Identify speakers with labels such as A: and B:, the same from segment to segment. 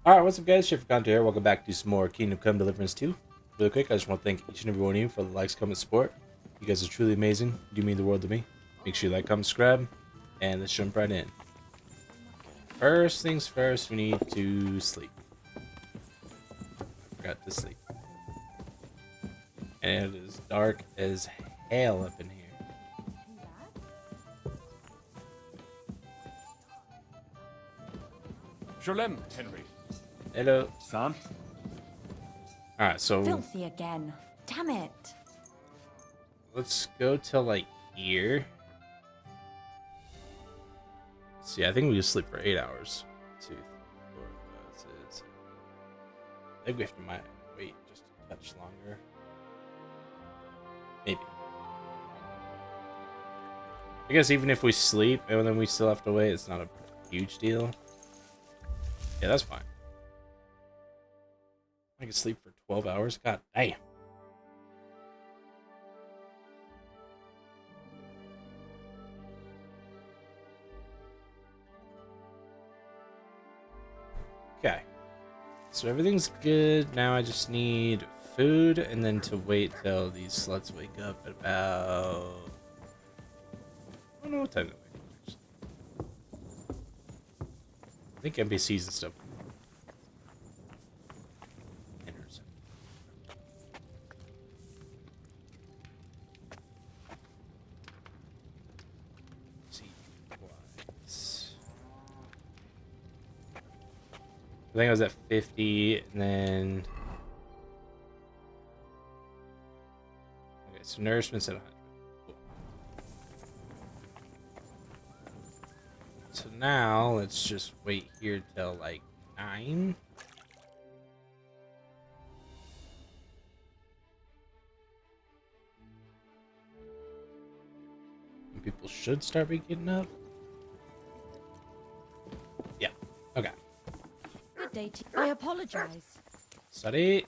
A: Alright, what's up guys, SHAFERCONTENTS here. Welcome back to some more Kingdom Come Deliverance 2. Really quick, I just want to thank each and every one of you for the likes, comments, support. You guys are truly amazing. You do mean the world to me. Make sure you like, comment, subscribe, and let's jump right in. First things first, we need to sleep. I forgot to sleep. And it is dark as hell up in here.
B: Shalom, Henry.
A: Hello.
B: Son?
A: Alright, so
C: Filthy again. Damn it.
A: let's go till like here. See, I think we just sleep for 8 hours. 2, 3, 4, 5, 6. I think we have to wait just a touch longer. Maybe. I guess even if we sleep and then we still have to wait, it's not a huge deal. Yeah, that's fine. I can sleep for 12 hours? God damn. Okay. So everything's good. Now I just need food and then to wait till these sluts wake up at about... I don't know what time they wake up, actually. I think NPCs and stuff. I think I was at 50, and then... Okay, so nourishment's at 100. Cool. So now, let's just wait here till, like, 9. And people should start be getting up. Yeah, okay.
C: I apologize.
A: Sorry.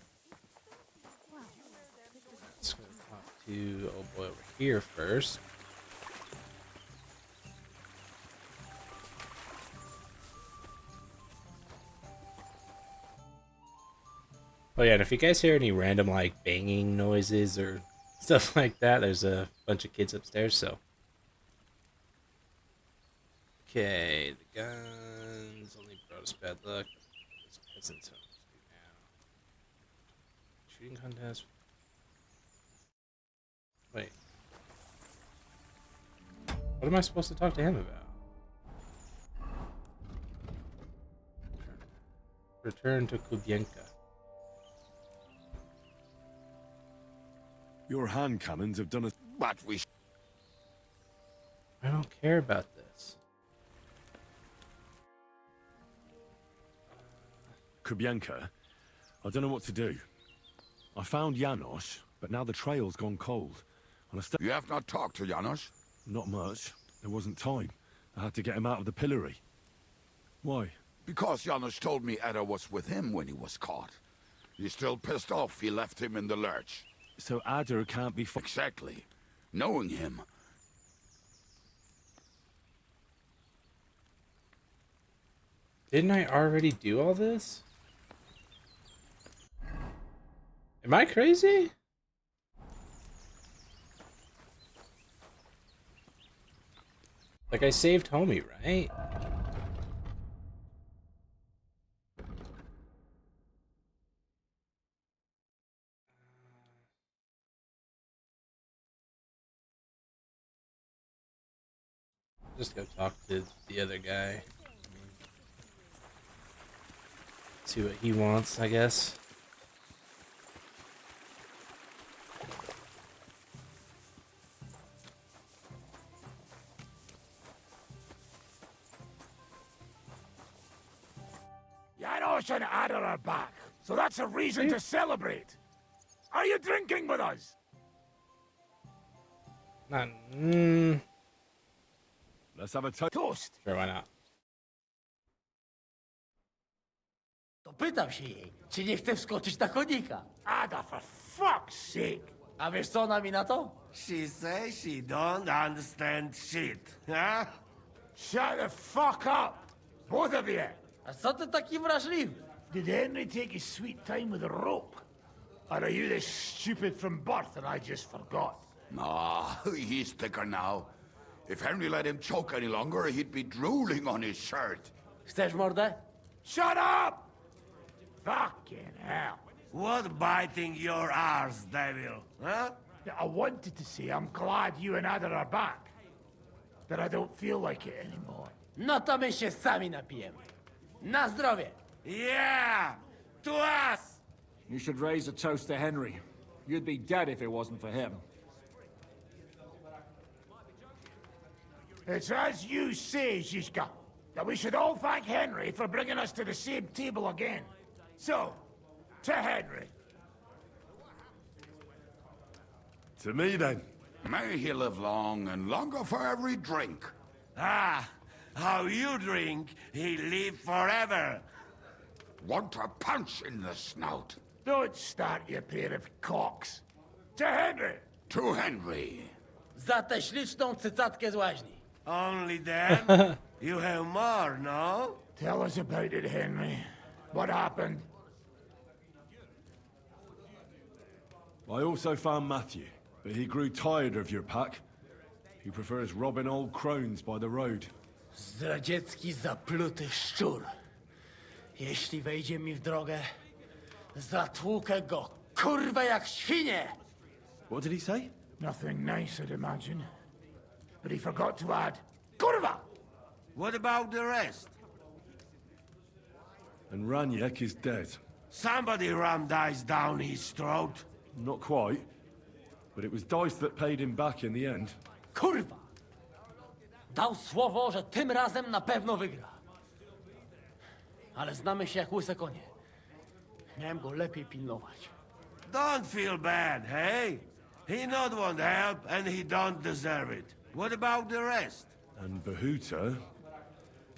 A: Let's go talk to old boy over here first. Oh yeah, and if you guys hear any random like banging noises or stuff like that, there's a bunch of kids upstairs, so. Okay, the guns only brought us bad luck. Peasants home to do now. Shooting contest. Wait. What am I supposed to talk to him about? Return to Kubienka.
B: Your hand cannons have done us what we...
A: I don't care about this.
B: Kubienka, I don't know what to do. I found Janos, but now the trail's gone cold. And
D: You have not talked to Janos?
B: Not much. There wasn't time. I had to get him out of the pillory. Why?
D: Because Janos told me Ada was with him when he was caught. He's still pissed off he left him in the lurch.
B: So Ada can't be
D: Exactly. Knowing him.
A: Didn't I already do all this? Am I crazy? Like I saved homie, right? Just go talk to the other guy. See what he wants, I guess.
E: Janos and Ada are back, so that's a reason to celebrate. Are you drinking with us?
A: Not.
B: Let's have a
E: Toast.
A: Sure, why not?
F: To pytam się jej, czy nie chce wskoczyć na konika.
E: Ada, for fuck's sake.
F: A wiesz co ona mi na to?
G: She says she don't understand shit, huh?
E: Shut the fuck up, both of you.
F: A co ty taki wrażliwy?
E: Did Henry take his sweet time with a rope? Or are you this stupid from birth and I just forgot?
D: Ah, he's thicker now. If Henry let him choke any longer, he'd be drooling on his shirt.
F: Chcesz mordę?
E: Shut up! Fucking hell.
G: What biting your arse, devil? Huh?
E: I wanted to say I'm glad you and Ada are back. But I don't feel like it anymore.
F: No to my się sami napijemy. Na zdrowie!
G: Yeah! To us!
H: You should raise a toast to Henry. You'd be dead if it wasn't for him.
E: It's as you say, Zizka, that we should all thank Henry for bringing us to the same table again. So, to Henry.
B: To me, then.
D: May he live long and longer for every drink.
G: Ah, how you drink, he live forever.
D: Want a punch in the snout.
E: Don't start, you pair of cocks. To Henry.
D: To Henry.
F: Za tę śliczną cycatkę z łaźni.
G: Only then? You have more, no?
E: Tell us about it, Henry. What happened?
B: I also found Matthew, but he grew tired of your pack. He prefers robbing old crones by the road.
F: Zdradziecki, zapluty szczur. Jeśli wejdzie mi w drogę, zatłukę go, kurwa, jak świnie!
B: What did he say?
E: Nothing nice, I'd imagine. But he forgot to add, Kurva!
G: What about the rest?
B: And Raniek is dead.
G: Somebody rammed dice down his throat.
B: Not quite. But it was Dice that paid him back in the end.
F: Kurwa! Dał słowo, że tym razem na pewno wygra. Ale znamy się jak łyse konie. Miałem go lepiej pilnować.
G: Don't feel bad, hey? He not want help, and he don't deserve it. What about the rest?
B: And Bahuta,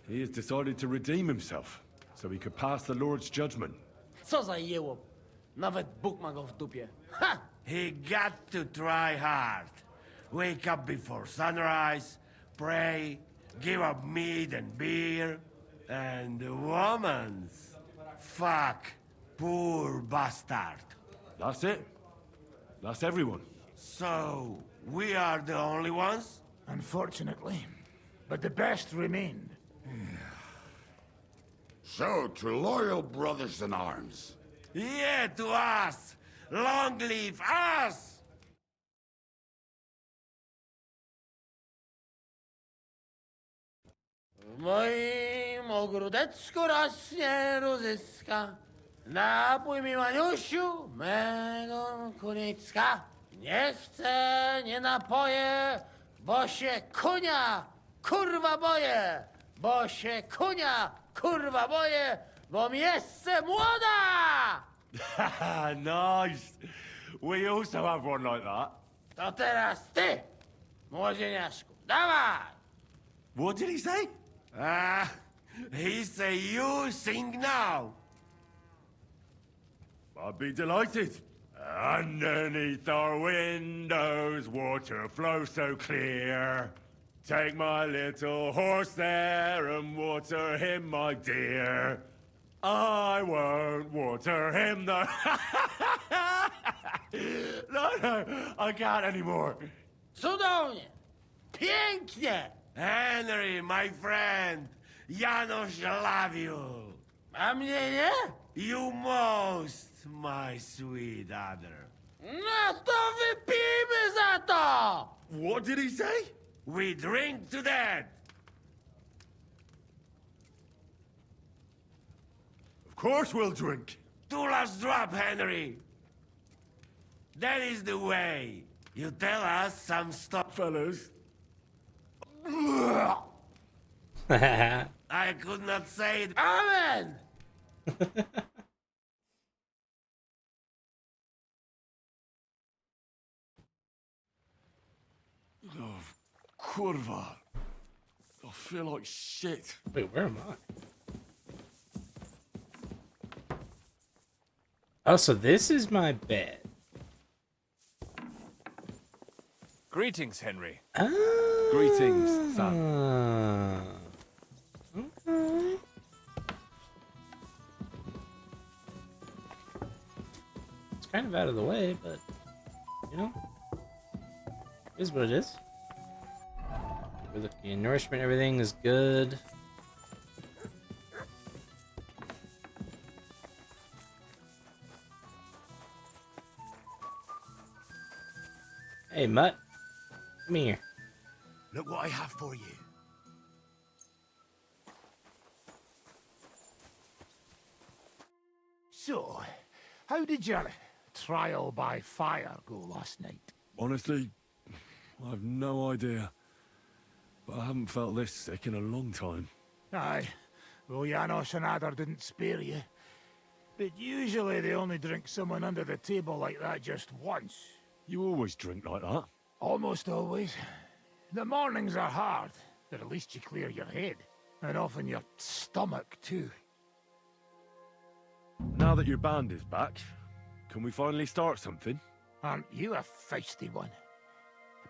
B: he has decided to redeem himself, so he could pass the Lord's judgment.
F: Co za jełop. Nawet Bóg ma go w dupie. Ha!
G: He got to try hard. Wake up before sunrise, pray, give up meat and beer, and the woman's. Fuck, poor bastard.
B: That's it. That's everyone.
G: So, we are the only ones?
E: Unfortunately. But the best remained.
D: So, to loyal brothers in arms.
G: Yeah, to us! Long live us!
F: W moim ogródeczku rośnie różyska. Napój mi, Maniusiu, mego kunicka. Nie chcę, nie napoję, bo się kunia, kurwa boję. Bo się kunia, kurwa boję, bo mi jeszcze młoda!
B: Nice. We also have one like that.
F: To teraz ty, młodzieniaszku, dawaj!
B: What did he say?
G: He say you sing now.
B: I'd be delighted. Underneath our windows, water flows so clear. Take my little horse there and water him, my dear. I won't water him, though. No, I can't anymore.
F: Cudownie, pięknie!
G: Henry, my friend, Janos love you.
F: A mnie nie?
G: You most, my sweet other.
F: No to wypijmy za to!
B: What did he say?
G: We drink to that.
B: Of course we'll drink.
G: Two last drop, Henry. That is the way. You tell us some stuff,
B: Fellas.
G: I could not say it.
F: Amen!
B: Oh, kurva. I feel like shit.
A: Wait, where am I? Oh, so this is my bed.
I: Greetings, Henry.
B: Greetings, son.
A: Okay. kind of out of the way, but you know, it is what it is. We're looking at nourishment, everything is good. Hey, Mutt. Come here.
E: Look what I have for you. So, how did your trial by fire go last night?
B: Honestly, I've no idea. But I haven't felt this sick in a long time.
E: Aye. Well, Janos and Adder didn't spare you. But usually they only drink someone under the table like that just once.
B: You always drink like that?
E: Almost always. The mornings are hard, but at least you clear your head. And often your stomach, too.
B: Now that your band is back, can we finally start something?
E: Aren't you a feisty one?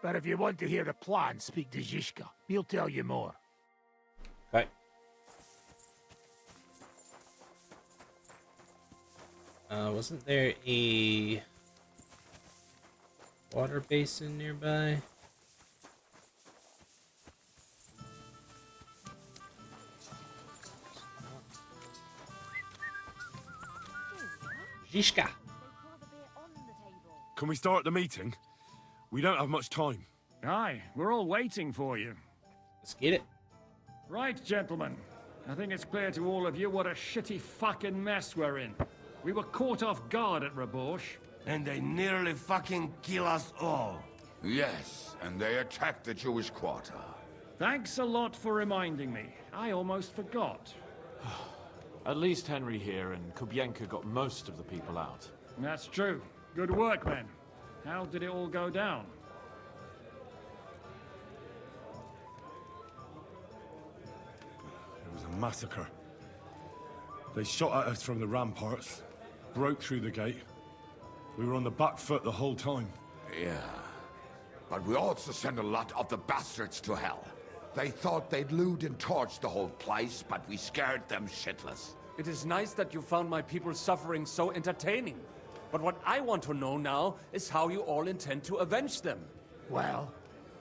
E: But if you want to hear the plan, speak to Zizka. He'll tell you more.
A: Okay. Wasn't there a water basin nearby? Zizka.
B: Can we start the meeting? We don't have much time.
H: Aye, we're all waiting for you.
A: Let's get it.
H: Right, gentlemen. I think it's clear to all of you what a shitty fucking mess we're in. We were caught off guard at Rabosh.
G: And they nearly fucking kill us all.
D: Yes, and they attacked the Jewish quarter.
H: Thanks a lot for reminding me. I almost forgot.
J: At least Henry here and Kubienka got most of the people out.
H: That's true. Good work, men. How did it all go down?
B: It was a massacre. They shot at us from the ramparts, broke through the gate. We were on the back foot the whole time.
D: Yeah. But we also sent a lot of the bastards to hell. They thought they'd loot and torch the whole place, but we scared them shitless.
J: It is nice that you found my people's suffering so entertaining. But what I want to know now is how you all intend to avenge them.
E: Well,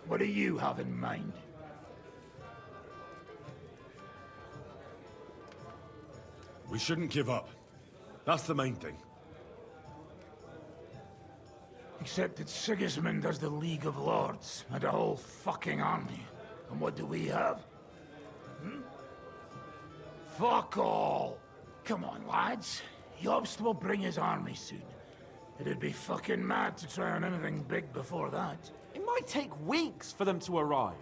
E: what do you have in mind?
B: We shouldn't give up. That's the main thing.
E: Except that Sigismund has the League of Lords and a whole fucking army. And what do we have? Fuck all! Come on, lads. Jobst will bring his army soon. It'd be fucking mad to try on anything big before that.
J: It might take weeks for them to arrive.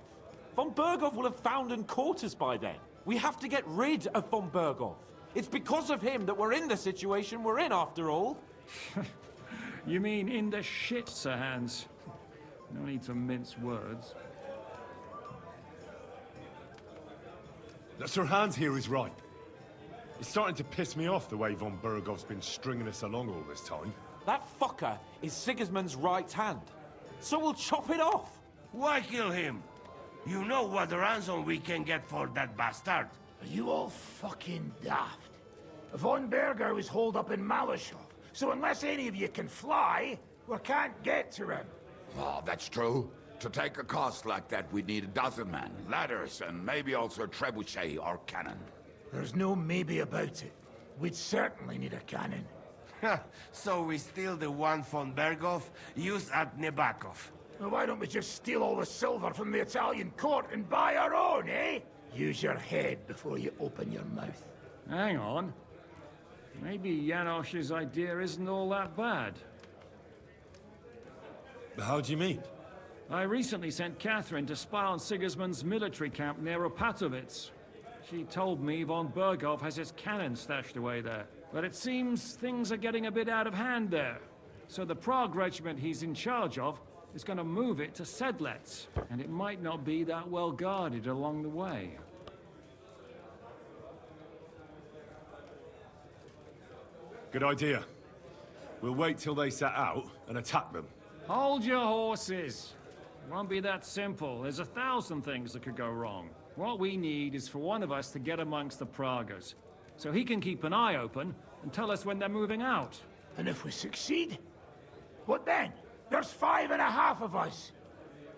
J: Von Berghoff will have found and caught us by then. We have to get rid of Von Berghoff. It's because of him that we're in the situation we're in, after all.
H: You mean in the shit, Sir Hans? No need to mince words.
B: Sir Hans here is right. It's starting to piss me off the way Von Berghoff's been stringing us along all this time.
J: That fucker is Sigismund's right hand. So we'll chop it off.
G: Why kill him? You know what ransom we can get for that bastard.
E: Are you all fucking daft? Von Berger was holed up in Malashov, so unless any of you can fly, we can't get to him.
D: Oh, that's true. To take a cost like that, we'd need a dozen men, ladders, and maybe also a trebuchet or cannon.
E: There's no maybe about it. We'd certainly need a cannon.
G: So we steal the one von Berghoff used at Nebakov.
E: Well, why don't we just steal all the silver from the Italian court and buy our own, eh? Use your head before you open your mouth.
H: Hang on. Maybe Janosch's idea isn't all that bad.
B: How do you mean?
H: I recently sent Catherine to spy on Sigismund's military camp near Opatovitz. She told me Von Berghoff has his cannon stashed away there. But it seems things are getting a bit out of hand there. So the Prague regiment he's in charge of is going to move it to Sedlets. And it might not be that well guarded along the way.
B: Good idea. We'll wait till they set out and attack them.
H: Hold your horses. It won't be that simple. There's 1,000 things that could go wrong. What we need is for one of us to get amongst the Pragas, so he can keep an eye open and tell us when they're moving out.
E: And if we succeed, what then? There's 5.5 of us.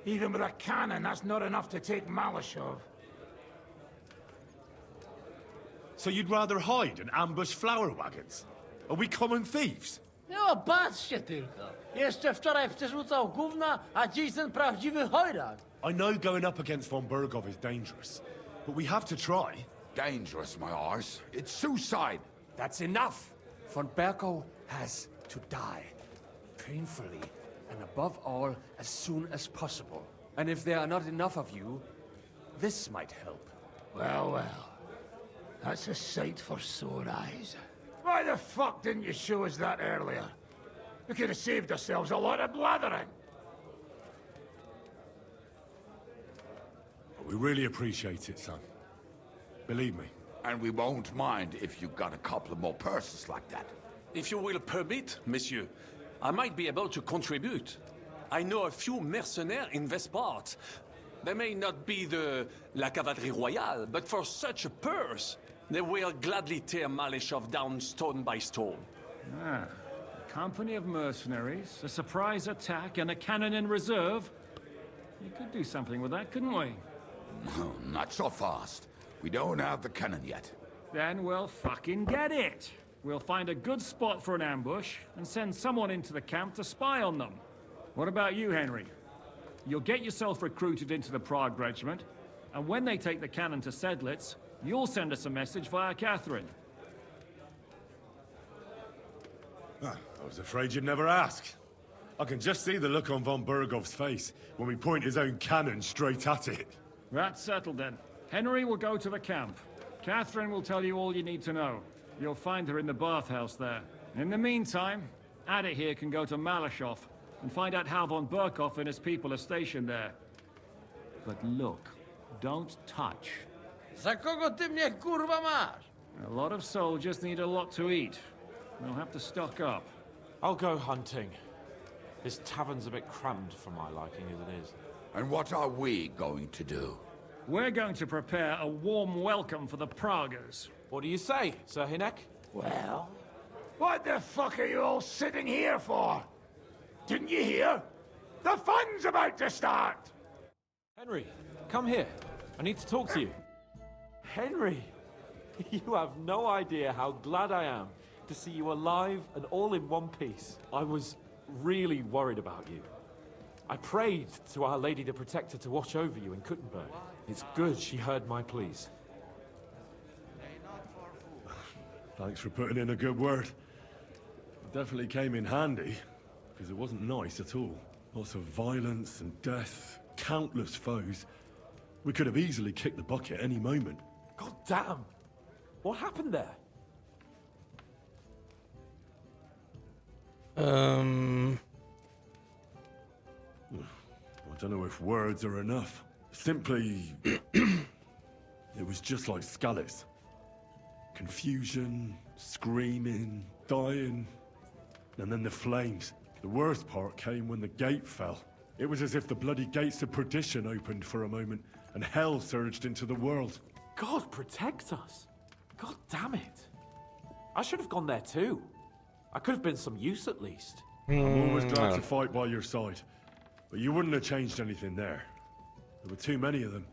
E: Even with a cannon, that's not enough to take Malashov.
B: So you'd rather hide and ambush flower wagons? Are we common thieves?
F: No, patrzcie tylko. Jeszcze wczoraj przerzucał gówna, a dziś ten prawdziwy chojrak.
B: I know going up against von Bergov is dangerous, but we have to try.
D: Dangerous, my arse. It's suicide.
K: That's enough. Von Bergov has to die. Painfully, and above all, as soon as possible. And if there are not enough of you, this might help.
E: Well, well. That's a sight for sore eyes. Why the fuck didn't you show us that earlier? We could have saved ourselves a lot of blathering.
B: We really appreciate it, son. Believe me.
D: And we won't mind if you got a couple of more purses like that.
K: If you will permit, monsieur, I might be able to contribute. I know a few mercenaires in this part. They may not be la cavalerie royale, but for such a purse, they will gladly tear Malashov down stone by stone.
H: Ah, a company of mercenaries, a surprise attack, and a cannon in reserve. We could do something with that, couldn't we?
D: No, not so fast. We don't have the cannon yet.
H: Then we'll fucking get it. We'll find a good spot for an ambush and send someone into the camp to spy on them. What about you, Henry? You'll get yourself recruited into the Prague Regiment, and when they take the cannon to Sedlitz, you'll send us a message via Catherine.
B: I was afraid you'd never ask. I can just see the look on von Bergov's face when we point his own cannon straight at it.
H: That's settled then. Henry will go to the camp. Catherine will tell you all you need to know. You'll find her in the bathhouse there. In the meantime, Adit here can go to Malashov and find out how von Berkov and his people are stationed there. But look, don't touch.
F: Za kogo ty mnie kurwa masz?
H: A lot of soldiers need a lot to eat. They'll have to stock up.
J: I'll go hunting. This tavern's a bit crammed for my liking as it is.
D: And what are we going to do?
H: We're going to prepare a warm welcome for the Praguers.
J: What do you say, Sir Hinek?
E: Well, what the fuck are you all sitting here for? Didn't you hear? The fun's about to start!
J: Henry, come here. I need to talk to you. Henry, you have no idea how glad I am to see you alive and all in one piece. I was really worried about you. I prayed to Our Lady the Protector to watch over you in Kuttenberg. It's good she heard my pleas.
B: Thanks for putting in a good word. It definitely came in handy, because it wasn't nice at all. Lots of violence and death, countless foes. We could have easily kicked the bucket any moment.
J: God damn! What happened there?
B: I don't know if words are enough. Simply, it was just like Skalitz. Confusion, screaming, dying, and then the flames. The worst part came when the gate fell. It was as if the bloody gates of perdition opened for a moment, and hell surged into the world.
J: God protect us! God damn it! I should have gone there too. I could have been some use at least.
B: I'm always glad to fight by your side, but you wouldn't have changed anything there. There were too many of them.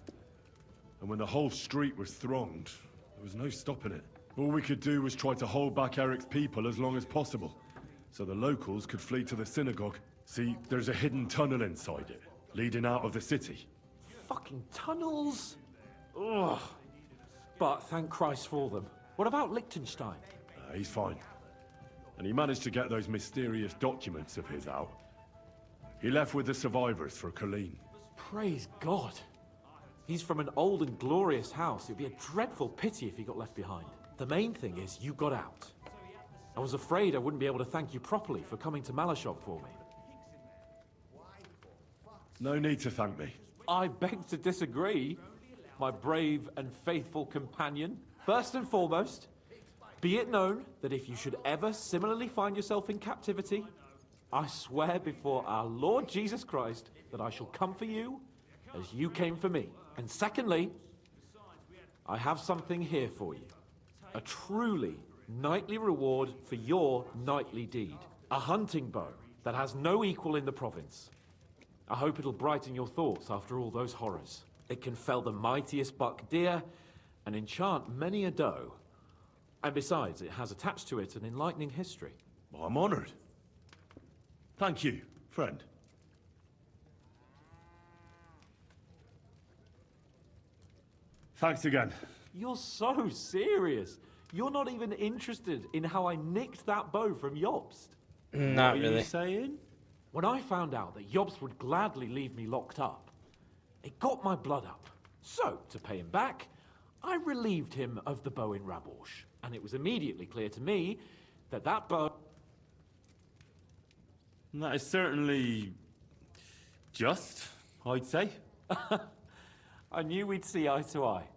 B: And when the whole street was thronged, there was no stopping it. All we could do was try to hold back Eric's people as long as possible, so the locals could flee to the synagogue. See, there's a hidden tunnel inside it, leading out of the city.
J: Fucking tunnels! Ugh. But thank Christ for them. What about Liechtenstein?
B: He's fine. And he managed to get those mysterious documents of his out. He left with the survivors for Colleen.
J: Praise God. He's from an old and glorious house. It'd be a dreadful pity if he got left behind. The main thing is you got out. I was afraid I wouldn't be able to thank you properly for coming to Malashov for me.
B: No need to thank me.
J: I beg to disagree, my brave and faithful companion. First and foremost, be it known that if you should ever similarly find yourself in captivity, I swear before our Lord Jesus Christ that I shall come for you as you came for me. And secondly, I have something here for you. A truly Knightly reward for your knightly deed. A hunting bow that has no equal in the province. I hope it'll brighten your thoughts after all those horrors. It can fell the mightiest buck deer and enchant many a doe. And besides, it has attached to it an enlightening history.
B: Well, I'm honored. Thank you, friend. Thanks again.
J: You're so serious. You're not even interested in how I nicked that bow from Jobst.
A: Not
B: What are
A: really.
B: you saying?
J: When I found out that Jobst would gladly leave me locked up, it got my blood up. So, to pay him back, I relieved him of the bow in Raborsch. And it was immediately clear to me that that bow...
B: That is certainly... just, I'd say.
J: I knew we'd see eye to eye.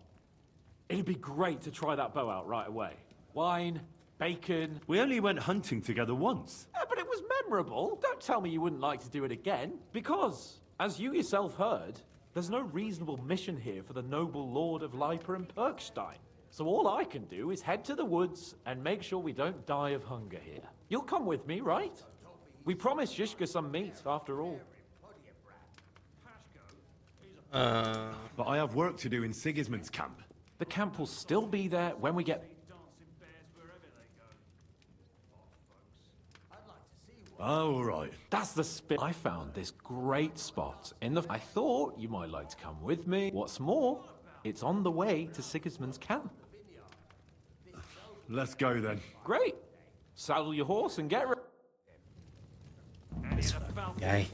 J: It'd be great to try that bow out right away. Wine, bacon...
B: We only went hunting together once.
J: Yeah, but it was memorable. Don't tell me you wouldn't like to do it again. Because, as you yourself heard, there's no reasonable mission here for the noble lord of Leiper and Perkstein. So all I can do is head to the woods and make sure we don't die of hunger here. You'll come with me, right? We promised Shishka some meat, after all.
B: But I have work to do in Sigismund's camp.
J: The camp will still be there when we get...
B: Oh, all right.
J: That's the spin. I found this great spot in the... I thought you might like to come with me. What's more, it's on the way to Sigismund's camp.
B: Let's go then.
J: Great. Saddle your horse and get ready.
A: This guy.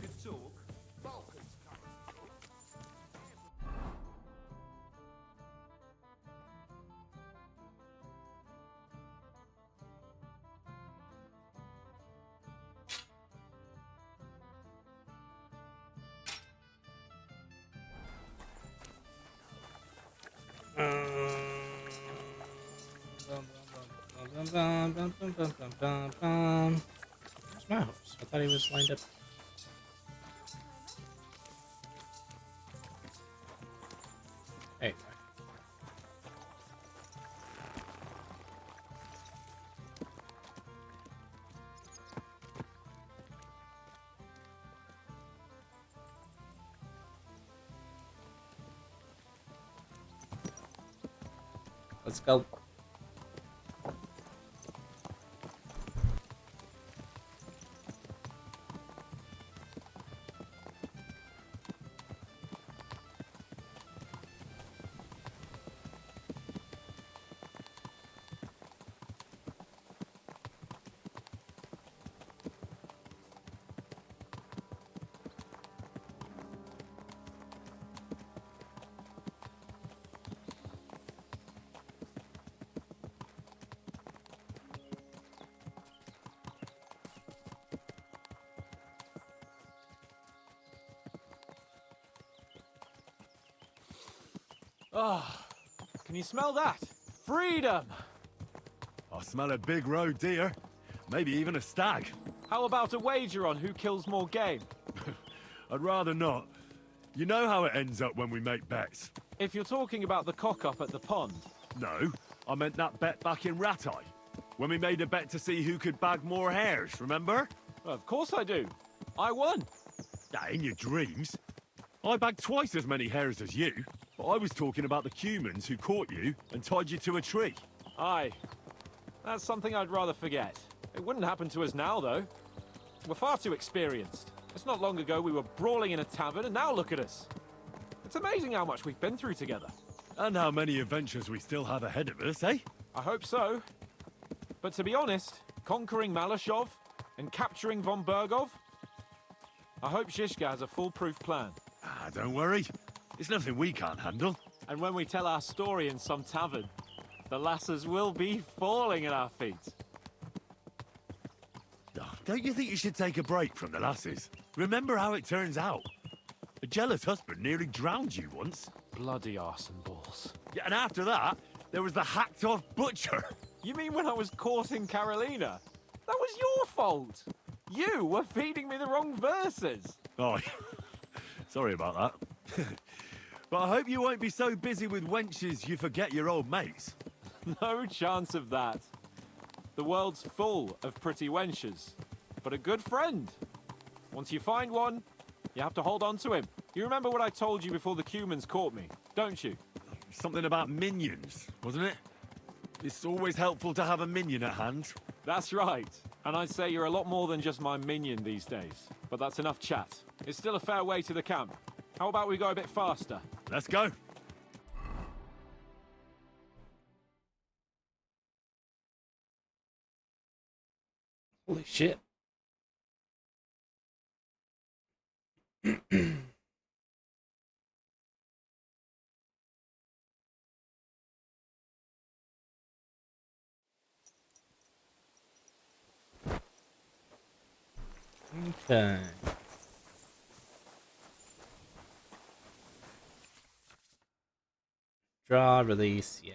A: Where's my horse? I thought he was lined up. Hey. Let's go.
J: Ah, can you smell that? Freedom!
B: I smell a big roe deer. Maybe even a stag.
J: How about a wager on who kills more game?
B: I'd rather not. You know how it ends up when we make bets.
J: If you're talking about the cock-up at the pond.
B: No, I meant that bet back in Ratai. When we made a bet to see who could bag more hares, remember?
J: Of course I do. I won.
B: In your dreams. I bagged twice as many hares as you. But I was talking about the humans who caught you and tied you to a tree.
J: Aye. That's something I'd rather forget. It wouldn't happen to us now, though. We're far too experienced. It's not long ago we were brawling in a tavern, and now look at us. It's amazing how much we've been through together.
B: And how many adventures we still have ahead of us, eh?
J: I hope so. But to be honest, conquering Malashov and capturing von Bergov, I hope Shishka has a foolproof plan.
B: Don't worry. It's nothing we can't handle.
J: And when we tell our story in some tavern, the lasses will be falling at our feet.
B: Don't you think you should take a break from the lasses? Remember how it turns out. A jealous husband nearly drowned you once.
J: Bloody arse and balls.
B: Yeah, and after that, there was the hacked-off butcher.
J: You mean when I was courting Carolina? That was your fault. You were feeding me the wrong verses.
B: Oh, sorry about that. But I hope you won't be so busy with wenches you forget your old mates.
J: No chance of that. The world's full of pretty wenches, but a good friend. Once you find one, you have to hold on to him. You remember what I told you before the Cumans caught me, don't you?
B: Something about minions, wasn't it? It's always helpful to have a minion at hand.
J: That's right. And I'd say you're a lot more than just my minion these days. But that's enough chat. It's still a fair way to the camp. How about we go a bit faster?
B: Let's go.
A: Holy shit. Okay. Draw, release, yeah.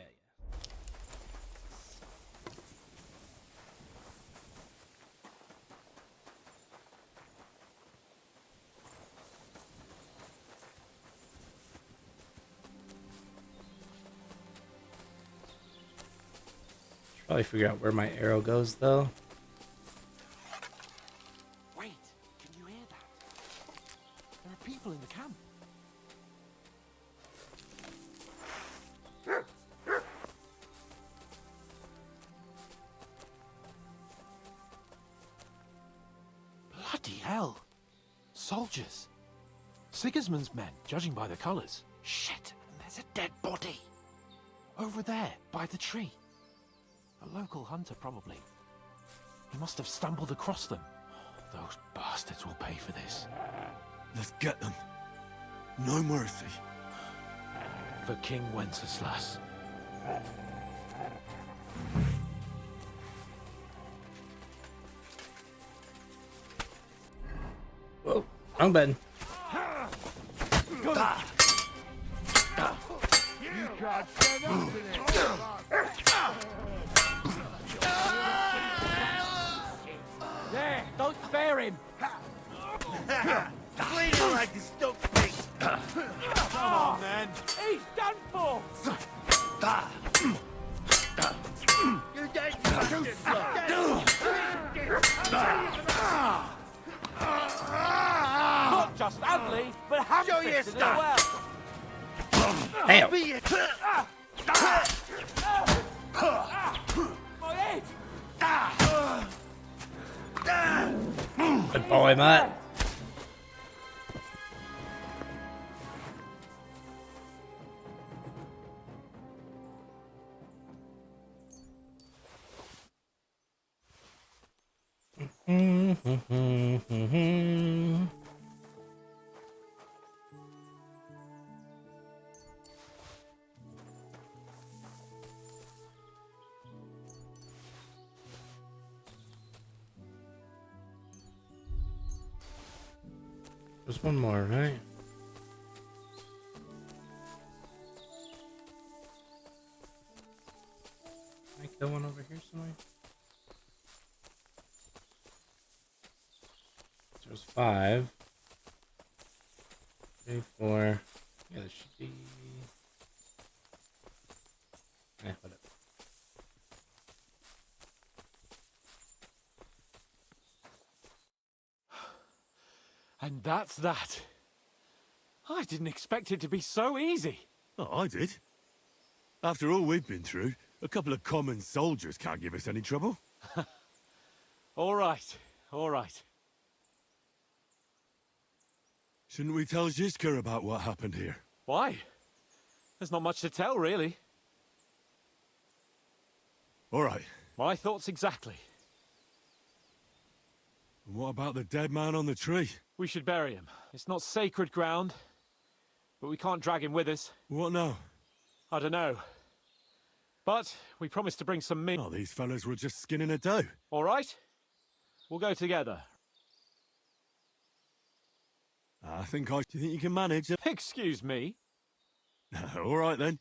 A: Probably figure out where my arrow goes though.
J: Wait, can you hear that? There are people in the camp. Bloody hell. Soldiers. Sigismund's men, judging by the colors. Shit, there's a dead body. Over there, by the tree. A local hunter, probably. He must have stumbled across them. Those bastards will pay for this.
B: Let's get them. No mercy.
J: For King Wenceslas.
A: Whoa, wrong button.
F: There, don't spare him.
G: Bleeding like a stoked pig.
F: Come on, man. He's done for.
G: You're dead. Too slow.
F: Not just ugly, but
G: Show your
F: ham-fisted as well.
A: Damn.
G: Be it.
F: My head.
A: Good boy, Matt. There's one more, right? Can I kill one over here somewhere? There's 5. 3, 4. Yeah, there should be. Whatever.
J: And that's that. I didn't expect it to be so easy.
B: Oh, I did. After all we've been through, a couple of common soldiers can't give us any trouble.
J: All right, all right.
B: Shouldn't we tell Zizka about what happened here?
J: Why? There's not much to tell, really.
B: All right.
J: My thoughts exactly.
B: And what about the dead man on the tree?
J: We should bury him. It's not sacred ground, but we can't drag him with us.
B: What now?
J: I don't know. But we promised to bring some meat.
B: Oh, these fellas were just skinning a doe.
J: All right? We'll go together.
B: I think do you think you can manage it?
J: Excuse me?
B: All right, then.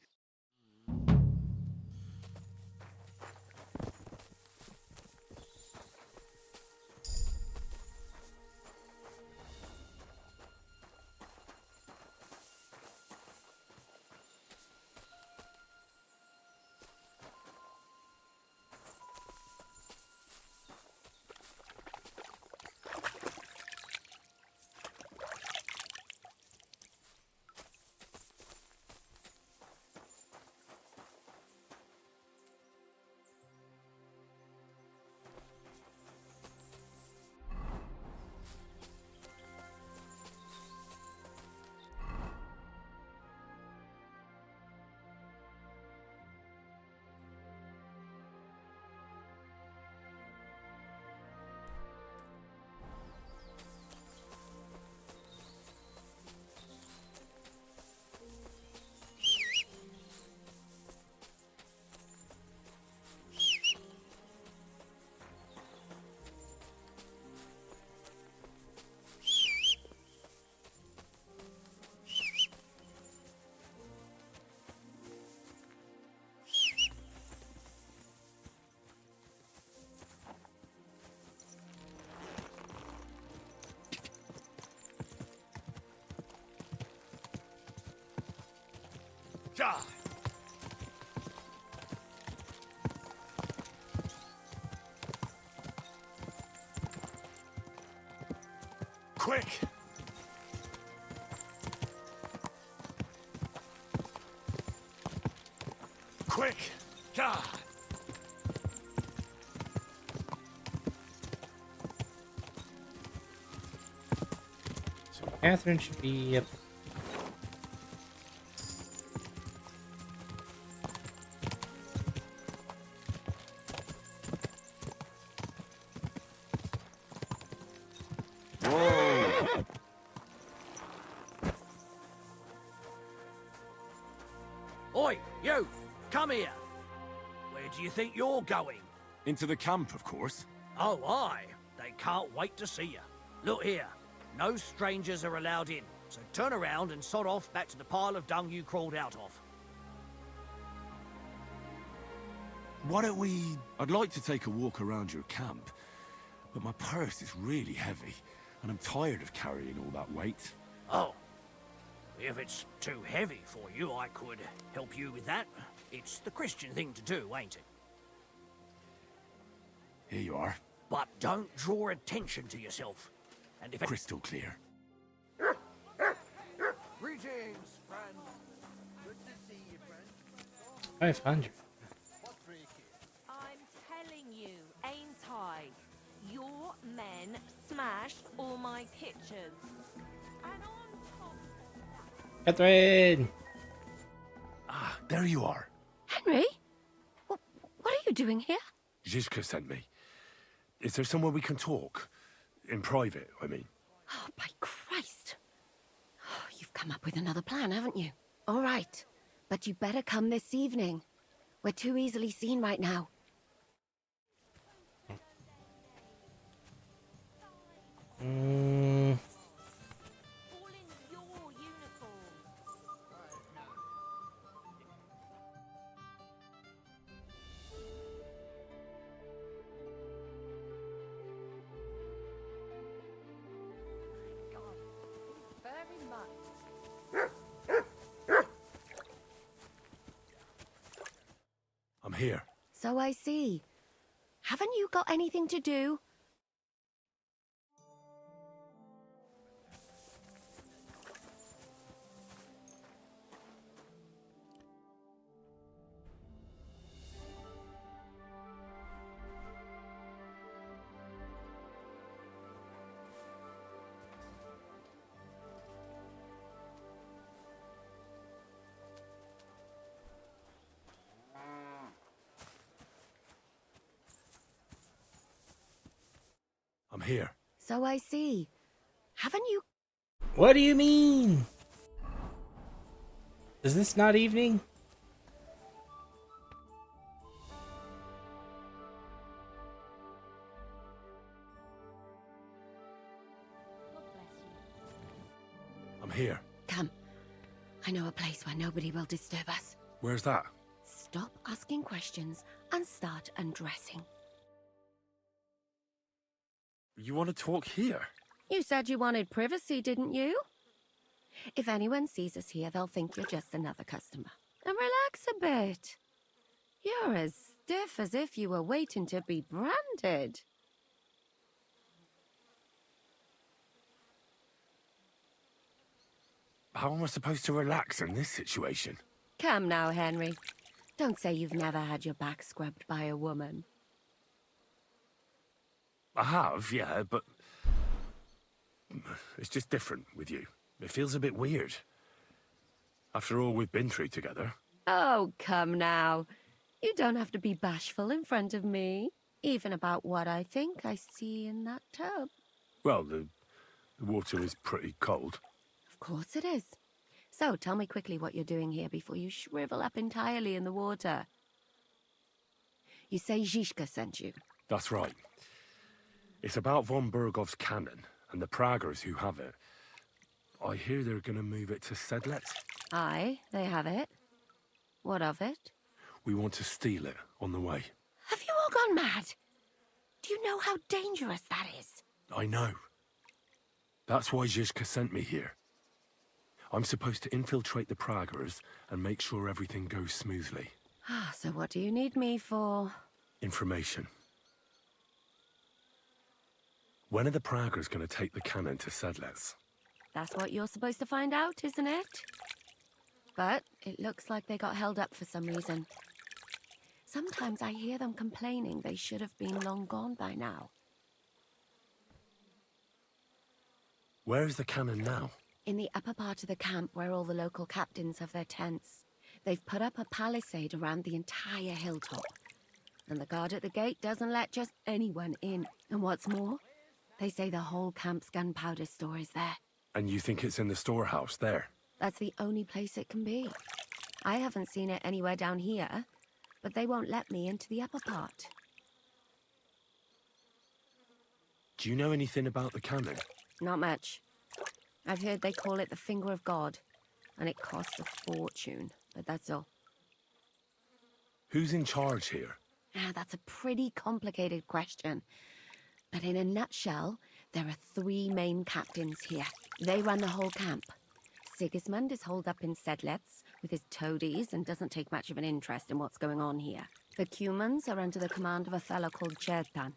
G: God.
B: Quick! Quick!
G: God.
A: So Catherine should be up.
L: Oi, you! Come here! Where do you think you're going?
B: Into the camp, of course.
L: Oh, aye. They can't wait to see you. Look here. No strangers are allowed in, so turn around and sod off back to the pile of dung you crawled out of.
B: Why don't we... I'd like to take a walk around your camp, but my purse is really heavy, and I'm tired of carrying all that weight.
L: Oh. If it's too heavy for you, I could help you with that. It's the Christian thing to do, ain't it?
B: Here you are.
L: But don't draw attention to yourself. And if it...
B: Crystal clear.
L: Greetings, friend. Good to see you, friend.
A: 500.
M: I'm telling you, ain't I? Your men smashed all my pictures. And on top of that...
A: Catherine!
B: Ah, there you are.
C: Henry? What are you doing here?
B: Zizka sent me. Is there somewhere we can talk? In private, I mean.
C: Oh, by Christ. Oh, you've come up with another plan, haven't you? All right. But you better come this evening. We're too easily seen right now.
M: All in your uniform.
C: Very much.
B: I'm here.
C: So I see. Haven't you got anything to do?
B: I'm here.
C: So I see. Haven't you...
A: What do you mean? Is this not evening?
M: God bless you.
B: I'm here.
C: Come. I know a place where nobody will disturb us.
B: Where's that?
C: Stop asking questions and start undressing.
B: You want to talk here?
C: You said you wanted privacy, didn't you? If anyone sees us here, they'll think you're just another customer. And relax a bit. You're as stiff as if you were waiting to be branded.
B: How am I supposed to relax in this situation?
C: Come now, Henry. Don't say you've never had your back scrubbed by a woman.
B: I have, yeah, but... It's just different with you. It feels a bit weird. After all we've been through together.
C: Oh, come now. You don't have to be bashful in front of me. Even about what I think I see in that tub.
B: Well, the water is pretty cold.
C: Of course it is. So, tell me quickly what you're doing here before you shrivel up entirely in the water. You say Zizka sent you.
B: That's right. It's about von Bergov's cannon and the Praggers who have it. I hear they're going to move it to Sedlet.
C: Aye, they have it. What of it?
B: We want to steal it on the way.
C: Have you all gone mad? Do you know how dangerous that is?
B: I know. That's why Zizka sent me here.
N: I'm supposed to infiltrate the Praggers and make sure everything goes smoothly.
C: So what do you need me for?
N: Information. When are the Praggers going to take the cannon to Sedlets?
C: That's what you're supposed to find out, isn't it? But it looks like they got held up for some reason. Sometimes I hear them complaining they should have been long gone by now.
N: Where's the cannon now?
C: In the upper part of the camp where all the local captains have their tents. They've put up a palisade around the entire hilltop. And the guard at the gate doesn't let just anyone in. And what's more, they say the whole camp's gunpowder store is there.
N: And you think it's in the storehouse there?
C: That's the only place it can be. I haven't seen it anywhere down here, but they won't let me into the upper part.
N: Do you know anything about the cannon?
C: Not much. I've heard they call it the Finger of God, and it costs a fortune, but that's all.
N: Who's in charge here?
C: That's a pretty complicated question. But in a nutshell, there are 3 main captains here. They run the whole camp. Sigismund is holed up in Sedlets with his toadies and doesn't take much of an interest in what's going on here. The Cumans are under the command of a fellow called Chertan.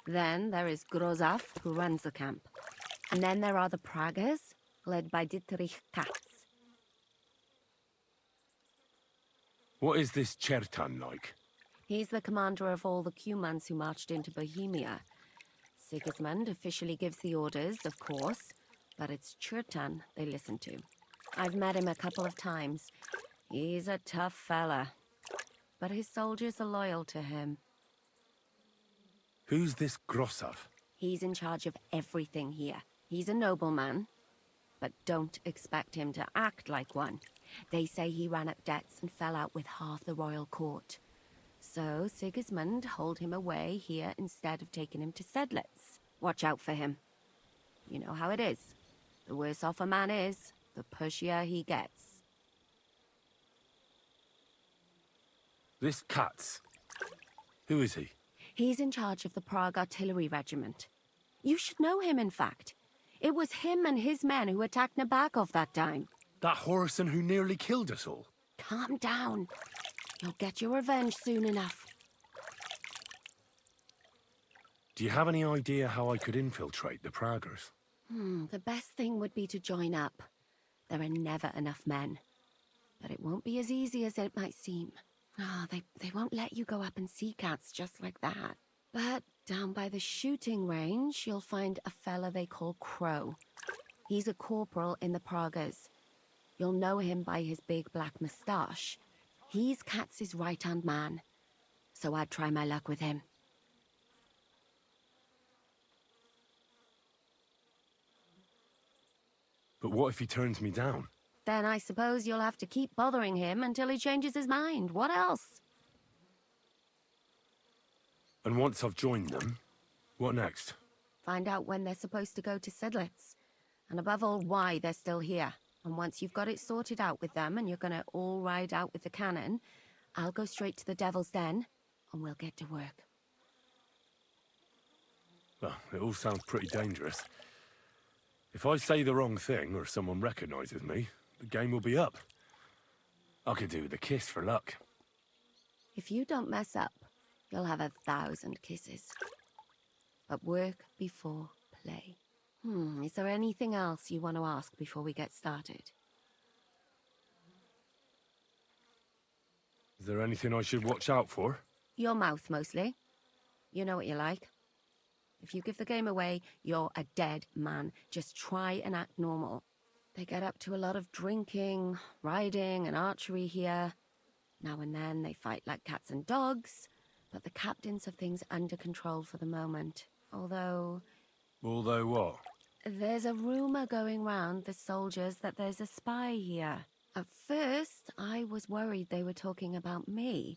C: Then there is Grozaf, who runs the camp. And then there are the Praggers, led by Dietrich Katz.
N: What is this Chertan like?
C: He's the commander of all the Cumans who marched into Bohemia. Sigismund officially gives the orders, of course, but it's Chertan they listen to. I've met him a couple of times. He's a tough fella, but his soldiers are loyal to him.
N: Who's this Grosov?
C: He's in charge of everything here. He's a nobleman, but don't expect him to act like one. They say he ran up debts and fell out with half the royal court. So Sigismund holed him away here instead of taking him to Sedlets. Watch out for him. You know how it is. The worse off a man is, the pushier he gets.
N: This Katz. Who is he?
C: He's in charge of the Prague Artillery Regiment. You should know him, in fact. It was him and his men who attacked Nabakov that time.
N: That Horison who nearly killed us all.
C: Calm down. You'll get your revenge soon enough.
N: Do you have any idea how I could infiltrate the Praggers?
C: The best thing would be to join up. There are never enough men. But it won't be as easy as it might seem. They won't let you go up and see cats just like that. But down by the shooting range, you'll find a fella they call Crow. He's a corporal in the Praggers. You'll know him by his big black moustache. He's Katz's right-hand man. So I'd try my luck with him.
N: But what if he turns me down?
C: Then I suppose you'll have to keep bothering him until he changes his mind. What else?
N: And once I've joined them, what next?
C: Find out when they're supposed to go to Sedlets. And above all, why they're still here. And once you've got it sorted out with them and you're gonna all ride out with the cannon, I'll go straight to the Devil's Den and we'll get to work.
N: Well, it all sounds pretty dangerous. If I say the wrong thing or someone recognizes me, the game will be up. I could do with a kiss for luck.
C: If you don't mess up, you'll have 1,000 kisses. But work before play. Is there anything else you want to ask before we get started?
N: Is there anything I should watch out for?
C: Your mouth, mostly. You know what you like. If you give the game away, you're a dead man. Just try and act normal. They get up to a lot of drinking, riding, and archery here. Now and then they fight like cats and dogs, but the captains have things under control for the moment. Although
N: what?
C: There's a rumor going round the soldiers that there's a spy here. At first, I was worried they were talking about me,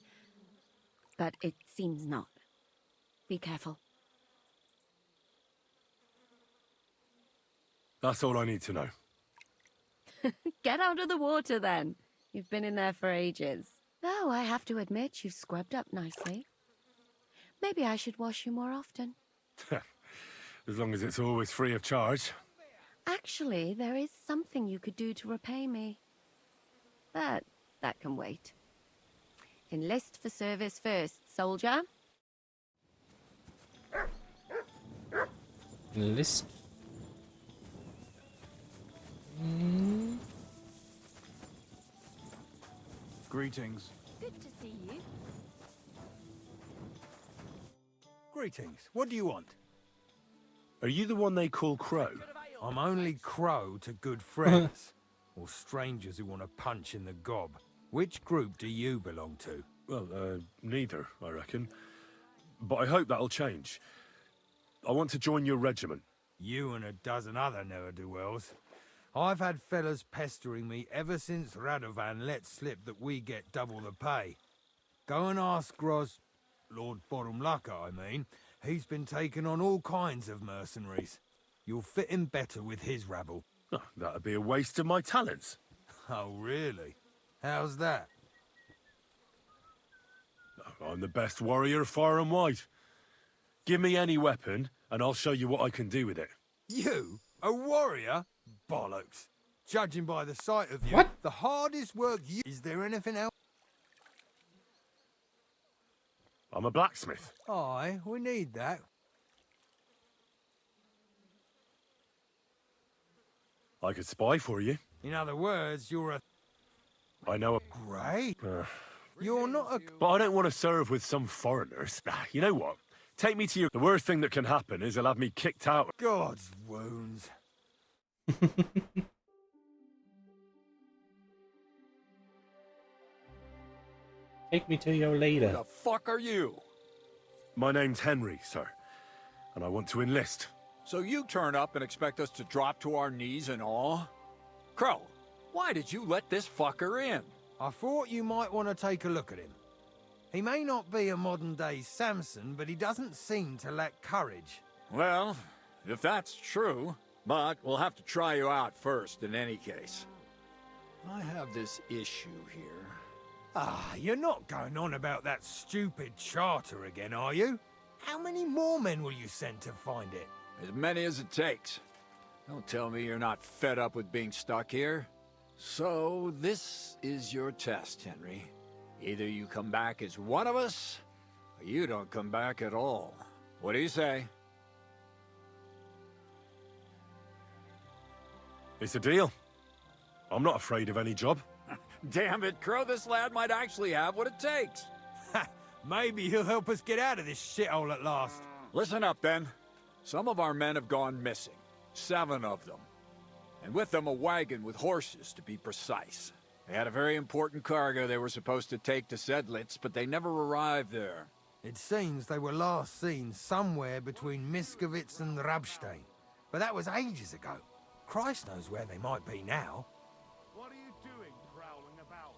C: but it seems not. Be careful.
N: That's all I need to know.
C: Get out of the water, then. You've been in there for ages. Though I have to admit, you've scrubbed up nicely. Maybe I should wash you more often.
N: As long as it's always free of charge.
C: Actually, there is something you could do to repay me. But that can wait. Enlist for service first, soldier.
A: Enlist.
O: Greetings.
M: Good to see you.
O: Greetings. What do you want?
N: Are you the one they call Crow?
O: I'm only Crow to good friends. Or strangers who want to punch in the gob. Which group do you belong to?
N: Well, neither, I reckon. But I hope that'll change. I want to join your regiment.
O: You and a dozen other ne'er-do-wells. I've had fellas pestering me ever since Radovan let slip that we get double the pay. Go and ask Lord Borumlaka, I mean. He's been taking on all kinds of mercenaries. You'll fit in better with his rabble.
N: Oh, that'd be a waste of my talents.
O: Oh, really? How's that?
N: I'm the best warrior far and wide. Give me any weapon, and I'll show you what I can do with it.
O: You? A warrior? Bollocks. Judging by the sight of you,
A: What?
O: the hardest work you... Is there anything else?
N: I'm a blacksmith.
O: Aye, we need that.
N: I could spy for you.
O: In other words, you're a...
N: I know a...
O: Great. You're not a...
N: But I don't want to serve with some foreigners. You know what? Take me to your... The worst thing that can happen is he'll have me kicked out.
O: God's wounds.
A: Take me to your leader.
P: Who the fuck are you?
N: My name's Henry, sir. And I want to enlist.
P: So you turn up and expect us to drop to our knees in awe? Crow, why did you let this fucker in?
O: I thought you might want to take a look at him. He may not be a modern-day Samson, but he doesn't seem to lack courage.
P: Well, if that's true, but we'll have to try you out first in any case. I have this issue here.
O: Ah, you're not going on about that stupid charter again, are you? How many more men will you send to find it?
P: As many as it takes. Don't tell me you're not fed up with being stuck here. So, this is your test, Henry. Either you come back as one of us, or you don't come back at all. What do you say?
N: It's a deal. I'm not afraid of any job.
P: Damn it, Crow, this lad might actually have what it takes.
O: Maybe he'll help us get out of this shithole at last.
P: Listen up, then. Some of our men have gone missing. 7 of them. And with them a wagon with horses, to be precise. They had a very important cargo they were supposed to take to Sedlitz, but they never arrived there.
O: It seems they were last seen somewhere between Miskovitz and Rabstein. But that was ages ago. Christ knows where they might be now.
B: What are you doing prowling about?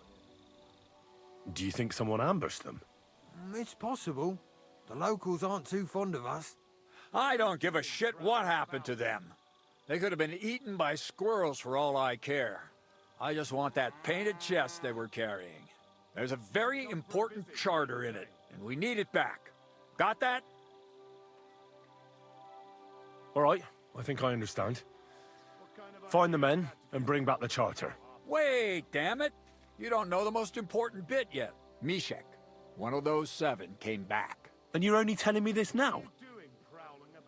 N: Do you think someone ambushed them?
O: It's possible. The locals aren't too fond of us.
P: I don't give a shit what happened to them. They could have been eaten by squirrels for all I care. I just want that painted chest they were carrying. There's a very important charter in it, and we need it back. Got that?
N: All right, I think I understand. Find the men and bring back the charter.
P: Wait, damn it! You don't know the most important bit yet. Mishek, one of those 7, came back.
N: And you're only telling me this now?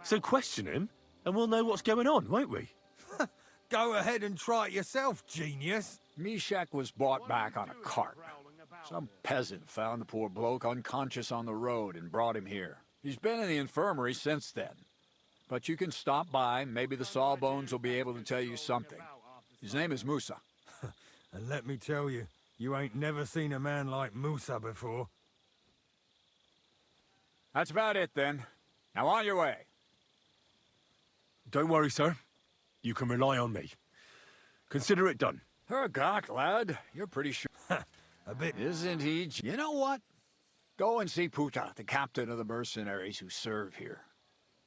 N: So question him, and we'll know what's going on, won't we?
O: Go ahead and try it yourself, genius.
P: Mishek was brought back on a cart. Some peasant found the poor bloke unconscious on the road and brought him here. He's been in the infirmary since then. But you can stop by, maybe the Sawbones will be able to tell you something. His name is Musa.
O: And let me tell you, you ain't never seen a man like Musa before.
P: That's about it, then. Now on your way.
N: Don't worry, sir. You can rely on me. Consider it done.
P: Hergott, lad. You're pretty sure.
O: A bit.
P: Isn't he? You know what? Go and see Puta, the captain of the mercenaries who serve here.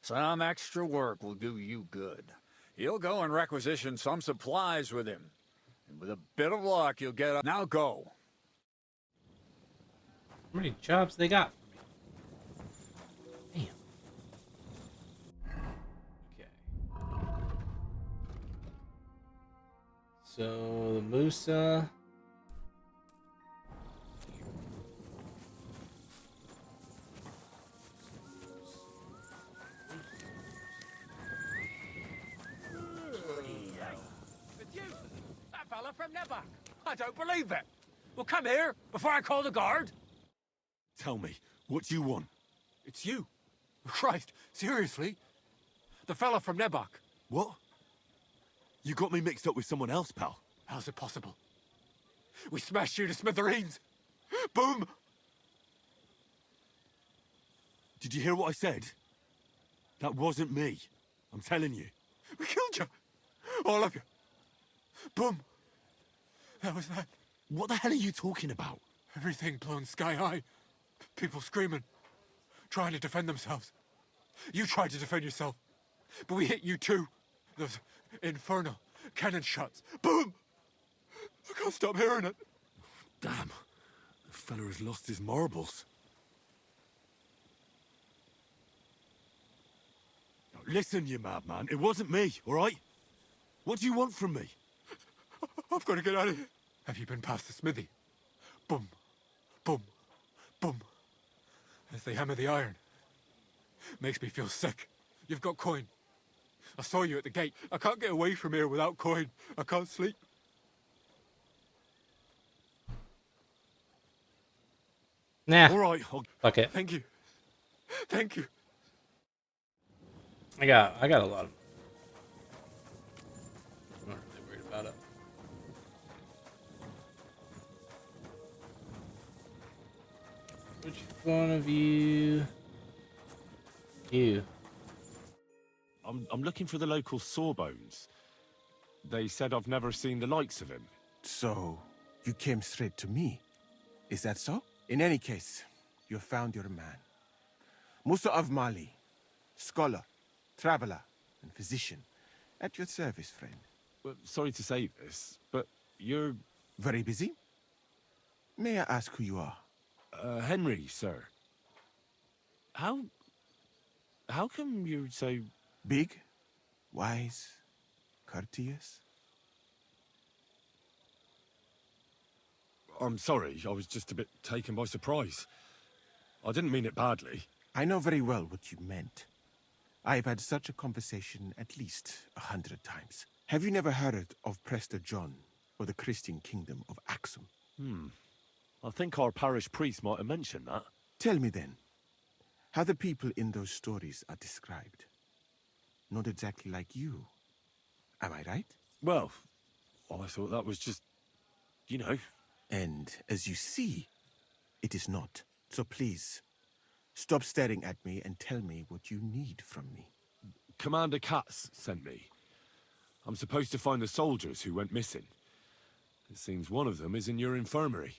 P: Some extra work will do you good. He'll go and requisition some supplies with him. And with a bit of luck, you'll get up. Now go.
A: How many jobs they got for me? Damn. Okay. So the Musa.
K: It's you! That fella from Nebak! I don't believe it! Well, come here before I call the guard!
N: Tell me, what do you want?
K: It's you! Christ, seriously? The fella from Nebak.
N: What? You got me mixed up with someone else, pal.
K: How's it possible? We smashed you to smithereens! Boom!
N: Did you hear what I said? That wasn't me. I'm telling you.
K: We killed you! All of you! Boom! That was that.
N: What the hell are you talking about?
K: Everything blown sky high. People screaming. Trying to defend themselves. You tried to defend yourself. But we hit you too. Those infernal cannon shots. Boom! I can't stop hearing it.
N: Damn. The fella has lost his marbles. Now, listen, you madman. It wasn't me, all right? What do you want from me?
K: I've got to get out of here. Have you been past the smithy? Boom. Boom. Boom. As they hammer the iron. Makes me feel sick. You've got coin. I saw you at the gate. I can't get away from here without coin. I can't sleep.
A: Nah.
N: All right.
A: Fuck it.
K: Thank you. Thank you.
A: I got a lot of. I'm not really worried about it. Which one of you? You.
N: I'm looking for the local Sawbones. They said I've never seen the likes of him.
Q: So, you came straight to me. Is that so? In any case, you found your man. Musa of Mali, scholar, traveler, and physician. At your service, friend.
N: Well, sorry to say this, but you're...
Q: Very busy? May I ask who you are?
N: Henry, sir. How come you're so...
Q: Big, wise, courteous?
N: I'm sorry, I was just a bit taken by surprise. I didn't mean it badly.
Q: I know very well what you meant. I've had such a conversation at least 100 times. Have you never heard of Prester John or the Christian kingdom of Axum?
N: I think our parish priest might have mentioned that.
Q: Tell me then, how the people in those stories are described. Not exactly like you. Am I right?
N: Well, I thought that was just, you know.
Q: And as you see, it is not. So please, stop staring at me and tell me what you need from me.
N: Commander Katz sent me. I'm supposed to find the soldiers who went missing. It seems one of them is in your infirmary.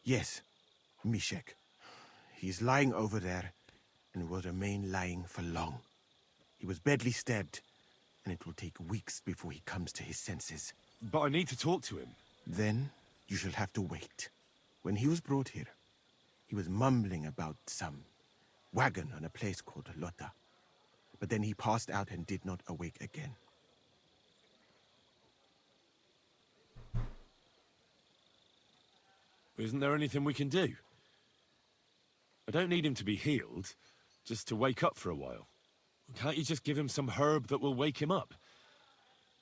Q: Yes, Mishek. He's lying over there and will remain lying for long. He was badly stabbed, and it will take weeks before he comes to his senses.
N: But I need to talk to him.
Q: Then you shall have to wait. When he was brought here, he was mumbling about some wagon on a place called Lota. But then he passed out and did not awake again.
N: Isn't there anything we can do? I don't need him to be healed, just to wake up for a while. Can't you just give him some herb that will wake him up?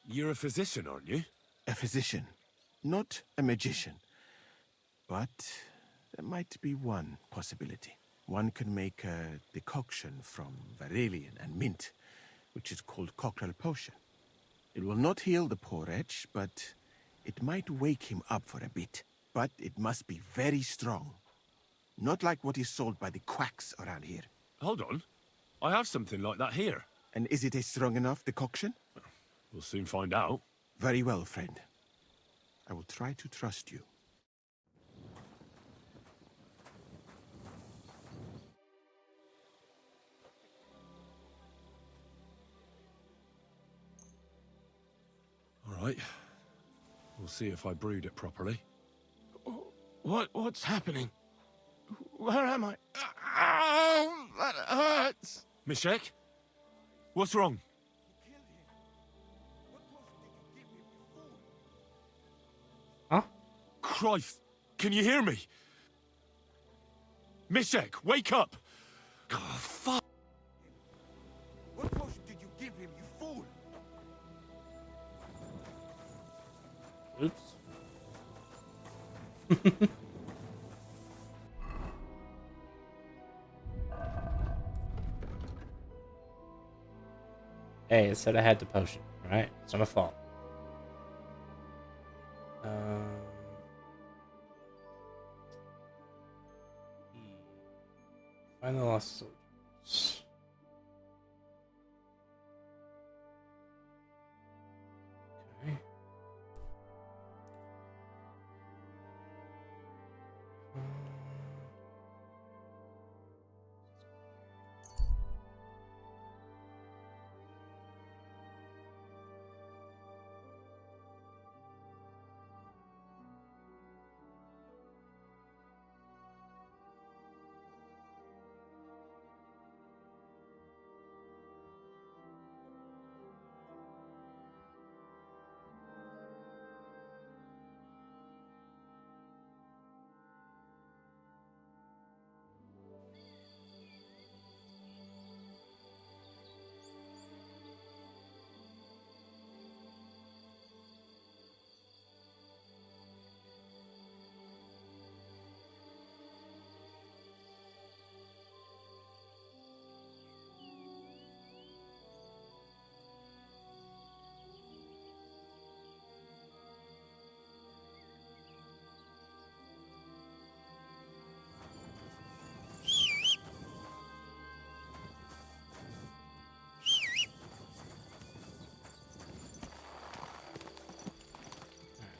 N: You're a physician, aren't you?
Q: A physician, not a magician. But there might be one possibility. One can make a decoction from Varelian and mint, which is called cockerel potion. It will not heal the poor wretch, but it might wake him up for a bit. But it must be very strong. Not like what is sold by the quacks around here.
N: Hold on. I have something like that here.
Q: And is it a strong enough decoction?
N: We'll soon find out.
Q: Very well, friend. I will try to trust you.
N: All right. We'll see if I brewed it properly.
E: What's happening? Where am I? Ow, that hurts!
N: Mishek? What's wrong? Christ! Can you hear me? Mishek, wake up! Oh, fuck!
Q: What potion did you give him, you fool?
A: Oops. Hey, it said I had the potion, right? It's not my fault. Find the lost soldiers. Okay.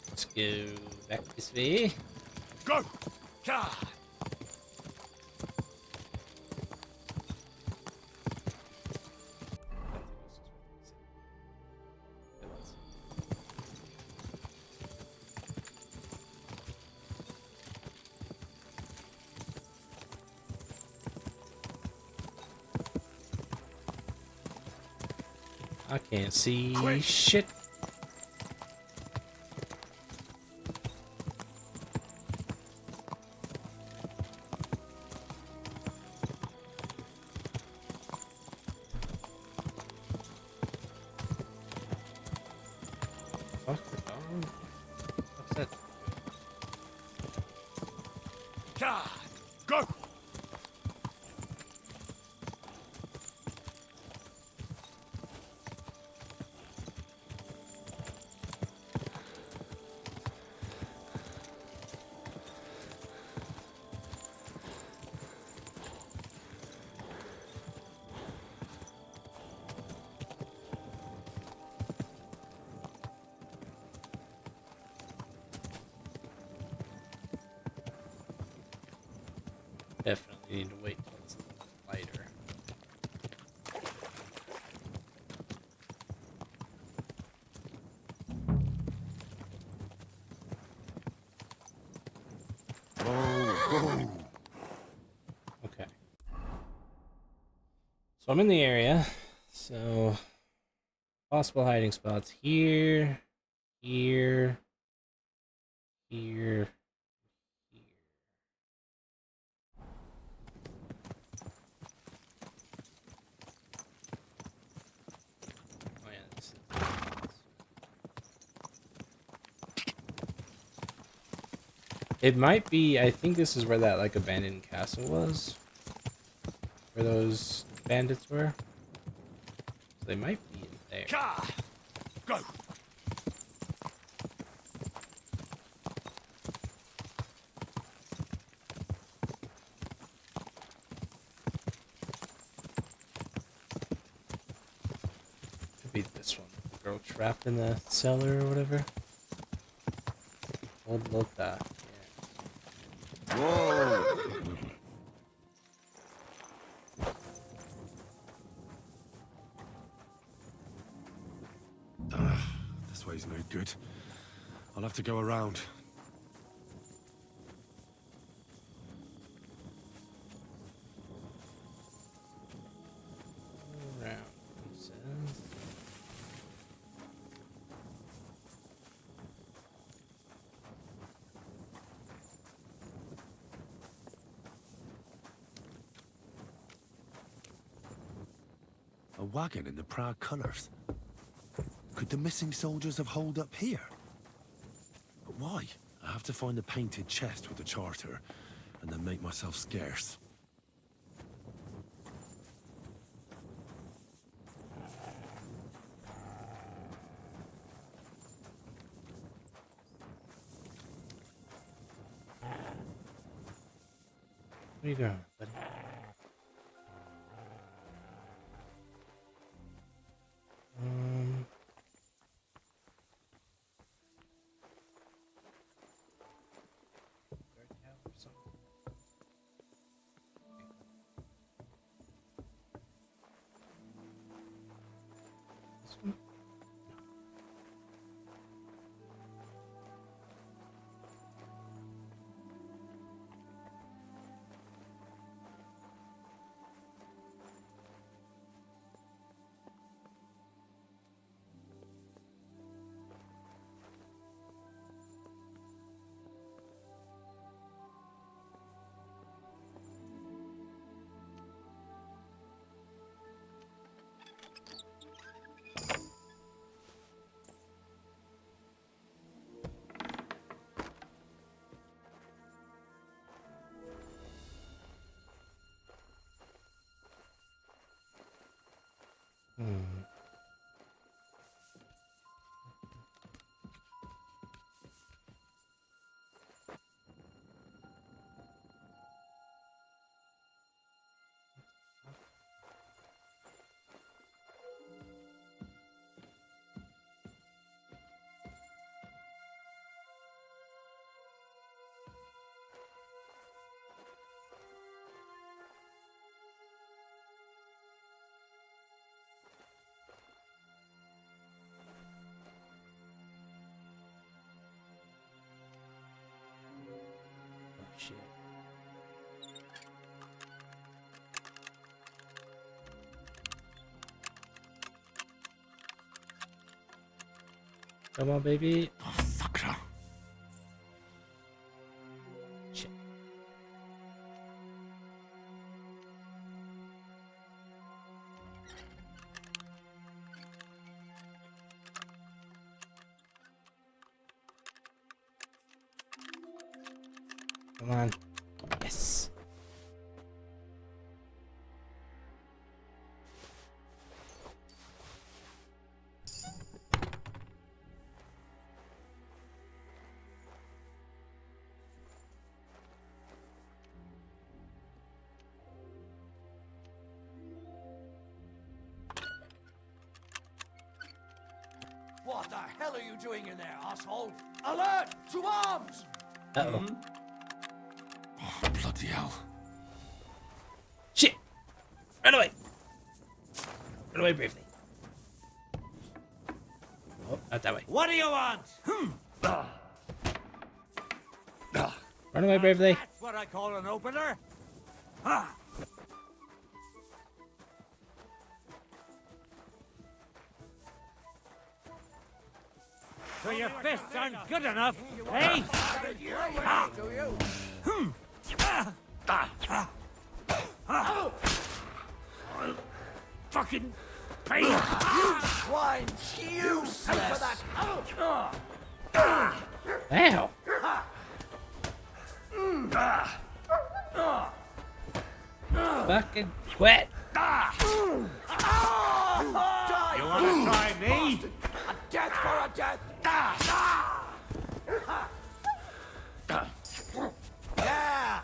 A: Let's go back this way.
N: Go! God!
A: I can't see shit. Fuck the dog. What's that?
N: God! Go!
A: Definitely need to wait till it's a little lighter. Okay. So I'm in the area. So possible hiding spots here, here, here. Oh yeah, this is... It might be, I think this is where that like abandoned castle was. Where those bandits were. So they might be in there.
N: Go!
A: Could be this one. The girl trapped in the cellar or whatever. Old Lota. Yeah.
N: Whoa! This way's no good. I'll have to go around.
A: Around, he says.
N: A wagon in the proud colours. Could the missing soldiers have holed up here? But why? I have to find the painted chest with the charter, and then make myself scarce.
A: Where you going, buddy? Shit. Come on, baby.
N: Oh, fucker.
A: Shit. Come on. Yes.
L: What the hell are you doing in there, asshole? Alert! To arms!
A: Uh-oh.
N: Oh, bloody hell.
A: Shit! Run away! Run away briefly. Oh, not that way.
L: What do you want?
A: Run away bravely.
L: That's what I call an opener. Ah. So your fists aren't good enough, eh? Fucking pain! You swine! Useless!
A: Ow! Fucking quit!
L: You wanna try me? A death for a death! Yeah!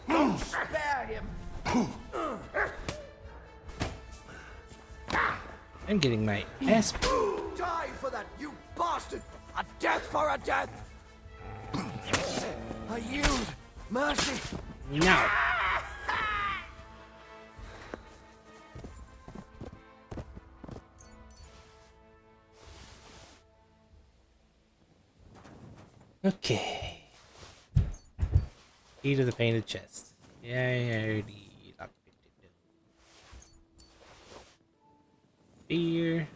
L: Don't spare him!
A: I'm getting my ass.
L: Die for that, you bastard! A death for a death! I yield! Mercy!
A: No! Okay. Key to the painted chest. Yeah, I already locked it. Beer.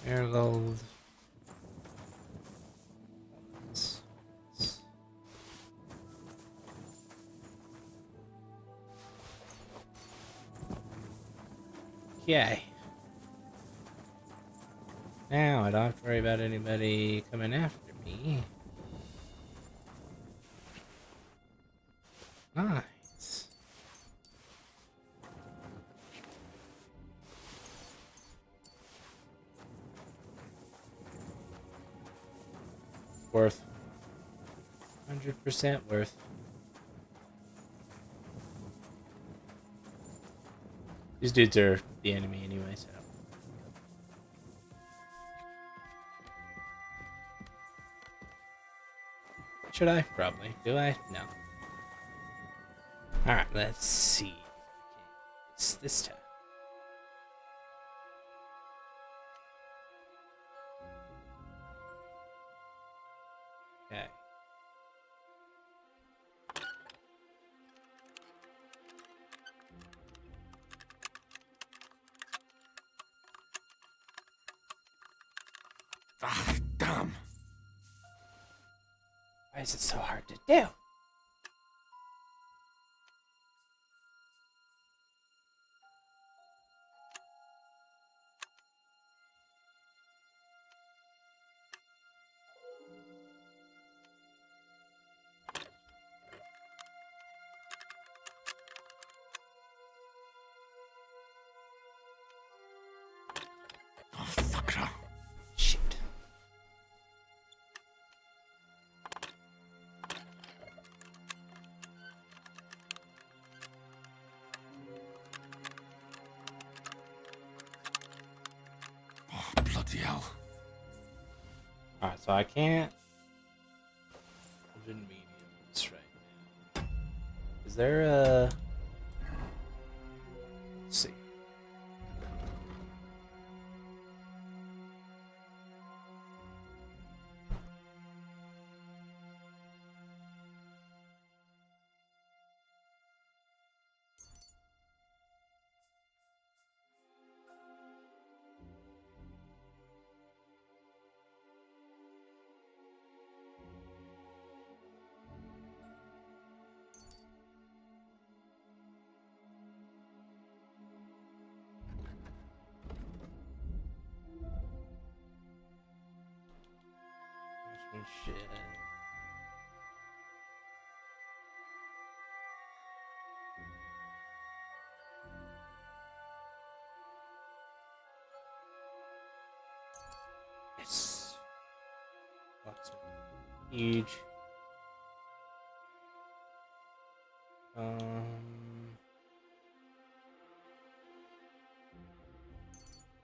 A: Marigold. Okay. Now I don't have to worry about anybody coming after me. Nice. Worth. 100% worth. These dudes are the enemy anyway, so. Should I? Probably. Do I? No. Alright, let's see. It's this time. Okay.
N: Ah, damn.
A: Why is it so hard to do?
N: Oh, fucker.
A: Shit.
N: Oh, bloody hell.
A: Alright, so I can't. Even mediums right now. Is there a. Let's see. There's one shit. Yes. Locksmith. Huge.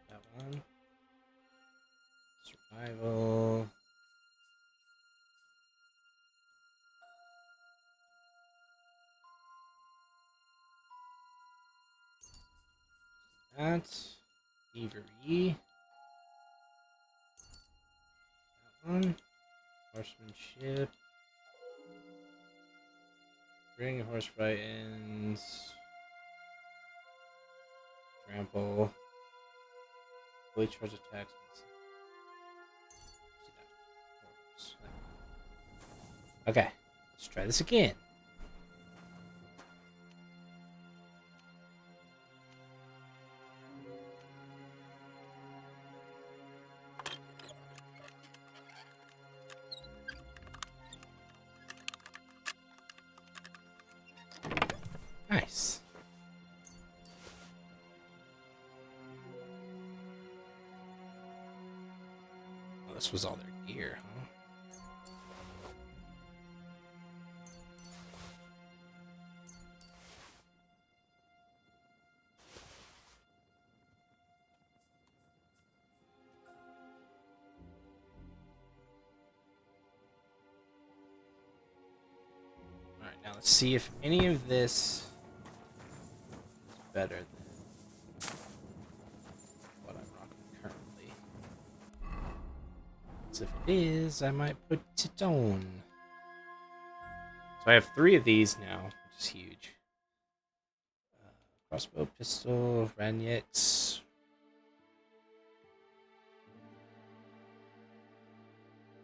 A: That one. Survival. That. Thievery. That one. Horsemanship. Bring horse frightens. Trample. Fully charge attacks. Okay, let's try this again. Nice. Well, this was all their gear, huh? Alright, now let's see if any of this is better than what I'm rocking currently. So if it is, I might put it on. So I have 3 of these now, which is huge. Crossbow, pistol, Ranyets.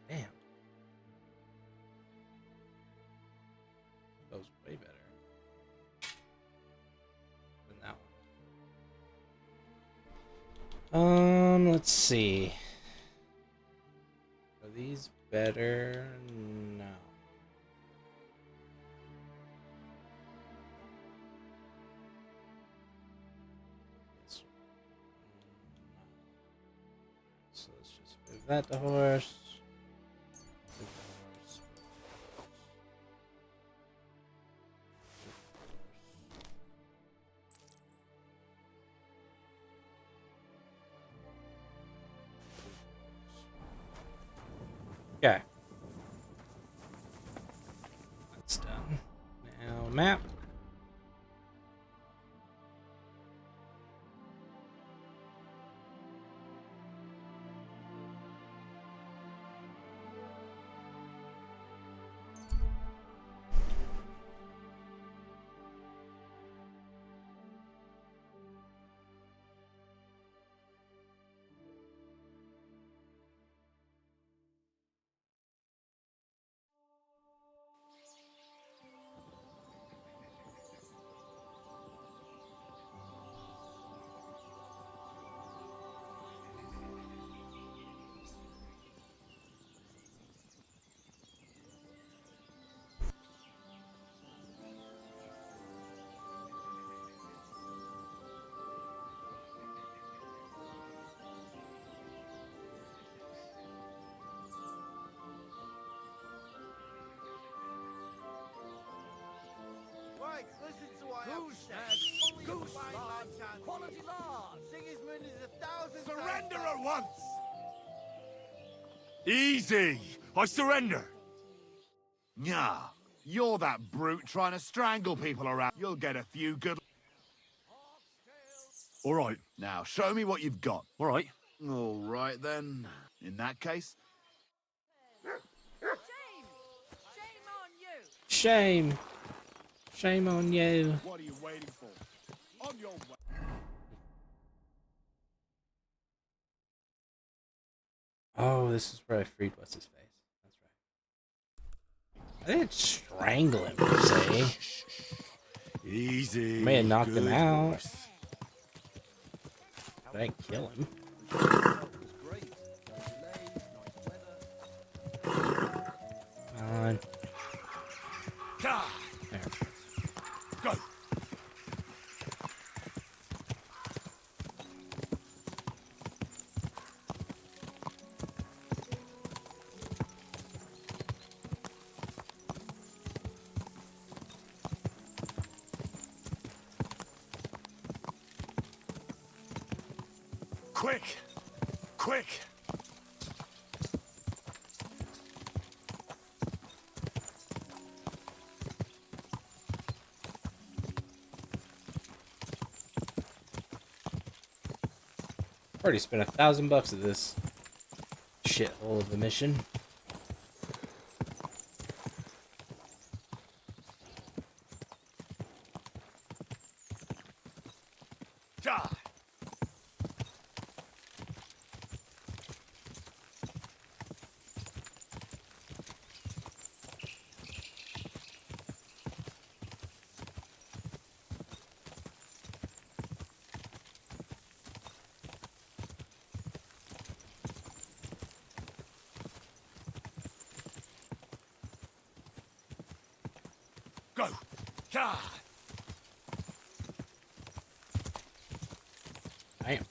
A: Damn. That was way better than that one. Let's see. Are these better? No. This one. No. So let's just move that to horse. Move the horse. Okay. That's done. Now, map.
L: Right, listen to what I have to say. Goose lard, quality lard. Sigismund is 1,000
B: Surrender at once! Easy! I surrender! Nah, you're that brute trying to strangle people around. You'll get a few good... Alright, now show me what you've got.
K: Alright.
B: Alright then. In that case...
A: Shame. Shame on you.
B: What are you waiting for? On your way.
A: Oh, this is where I freed what's his face. That's right. I didn't strangle him per se.
B: Easy.
A: May have knocked him
B: good
A: out.
B: horse.
A: But I didn't kill him. Come on. There.
B: Go. Quick! Quick!
A: Already spent $1,000 at this shithole of a mission.
B: Die! Go! Die!
A: Damn.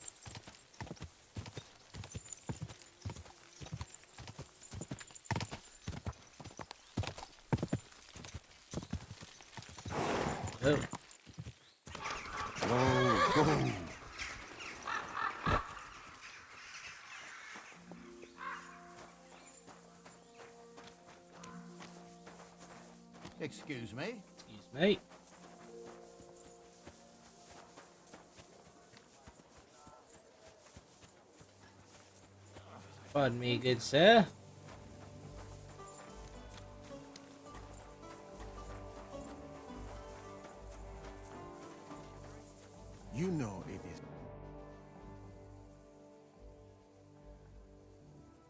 A: Oh.
B: Whoa.
L: Excuse me.
A: Excuse me. Pardon me, good sir.
Q: You know it is.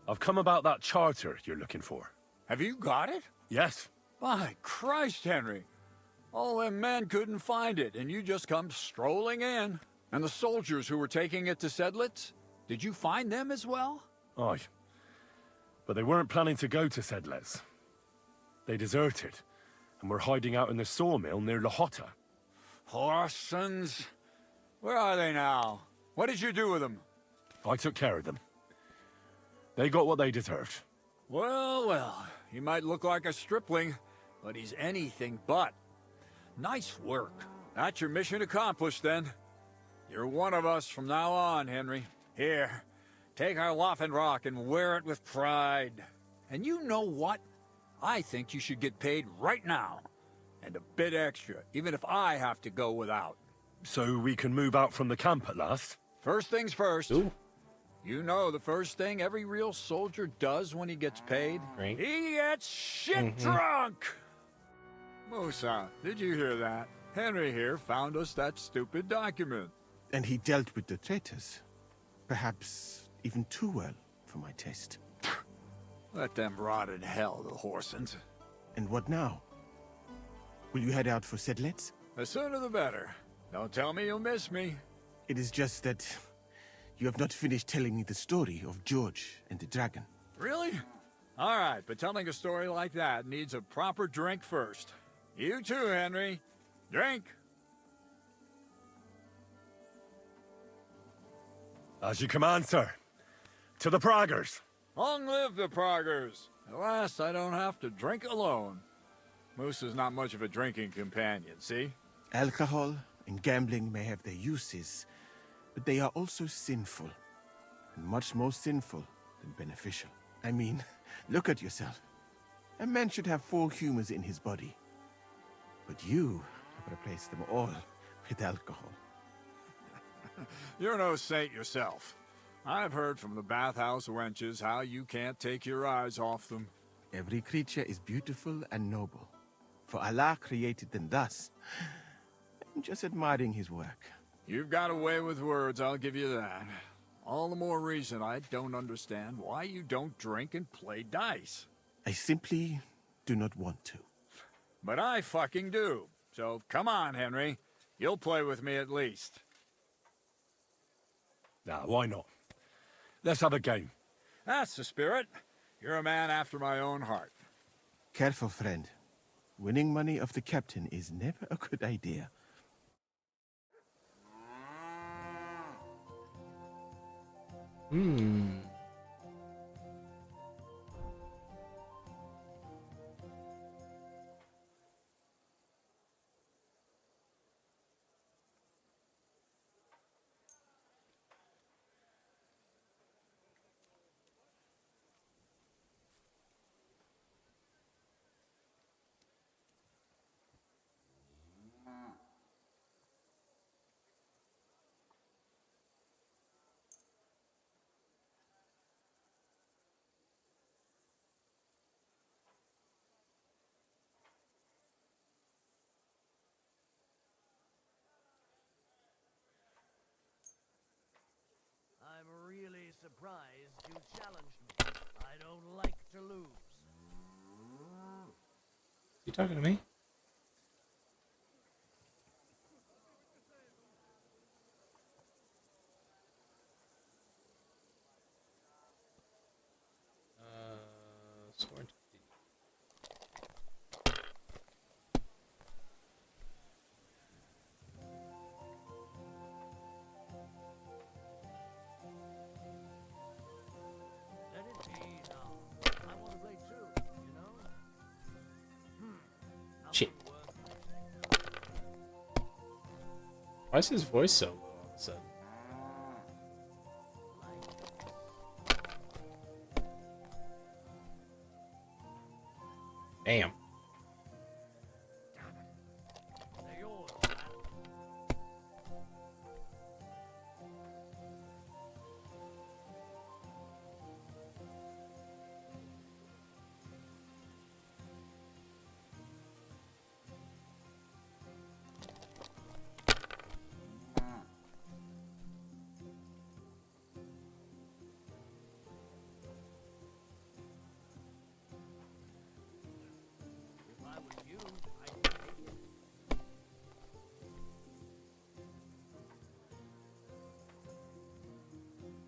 N: I've come about that charter you're looking for.
P: Have you got it?
N: Yes.
P: By Christ, Henry. All them men couldn't find it, and you just come strolling in. And the soldiers who were taking it to Sedlitz? Did you find them as well?
N: Aye. But they weren't planning to go to Sedles. They deserted, and were hiding out in the sawmill near Lahota.
P: Horsons? Where are they now? What did you do with them?
N: I took care of them. They got what they deserved.
P: Well, well, he might look like a stripling, but he's anything but. Nice work. That's your mission accomplished, then. You're one of us from now on, Henry. Here, take our Loffen Rock and wear it with pride. And you know what? I think you should get paid right now. And a bit extra, even if I have to go without.
N: So we can move out from the camp at last?
P: First things first.
A: Ooh.
P: You know the first thing every real soldier does when he gets paid?
A: Drink.
P: He gets shit drunk! Musa, did you hear that? Henry here found us that stupid document.
Q: And he dealt with the traitors. Perhaps even too well for my taste.
P: Let them rot in hell, the Horsons.
Q: And what now? Will you head out for Sedlets?
P: The sooner the better. Don't tell me you'll miss me.
Q: It is just that you have not finished telling me the story of George and the dragon.
P: Really? All right, but telling a story like that needs a proper drink first. You too, Henry. Drink.
N: As you command, sir. To the Praggers.
P: Long live the Praggers. At last, I don't have to drink alone. Moose is not much of a drinking companion, see?
Q: Alcohol and gambling may have their uses, but they are also sinful. And much more sinful than beneficial. I mean, look at yourself. A man should have 4 humors in his body. But you have replaced them all with alcohol.
P: You're no saint yourself. I've heard from the bathhouse wenches how you can't take your eyes off them.
Q: Every creature is beautiful and noble. For Allah created them thus. I'm just admiring his work.
P: You've got a way with words, I'll give you that. All the more reason I don't understand why you don't drink and play dice.
Q: I simply do not want to.
P: But I fucking do. So come on, Henry. You'll play with me at least.
N: Nah, why not? Let's have a game.
P: That's the spirit. You're a man after my own heart.
Q: Careful, friend. Winning money of the captain is never a good idea.
L: I'm really surprised you challenged me. I don't like to lose.
A: You talking to me? Sworn to
L: Let it be now. I want to play too, you know?
A: Shit. Why is his voice so low all of a sudden? Damn.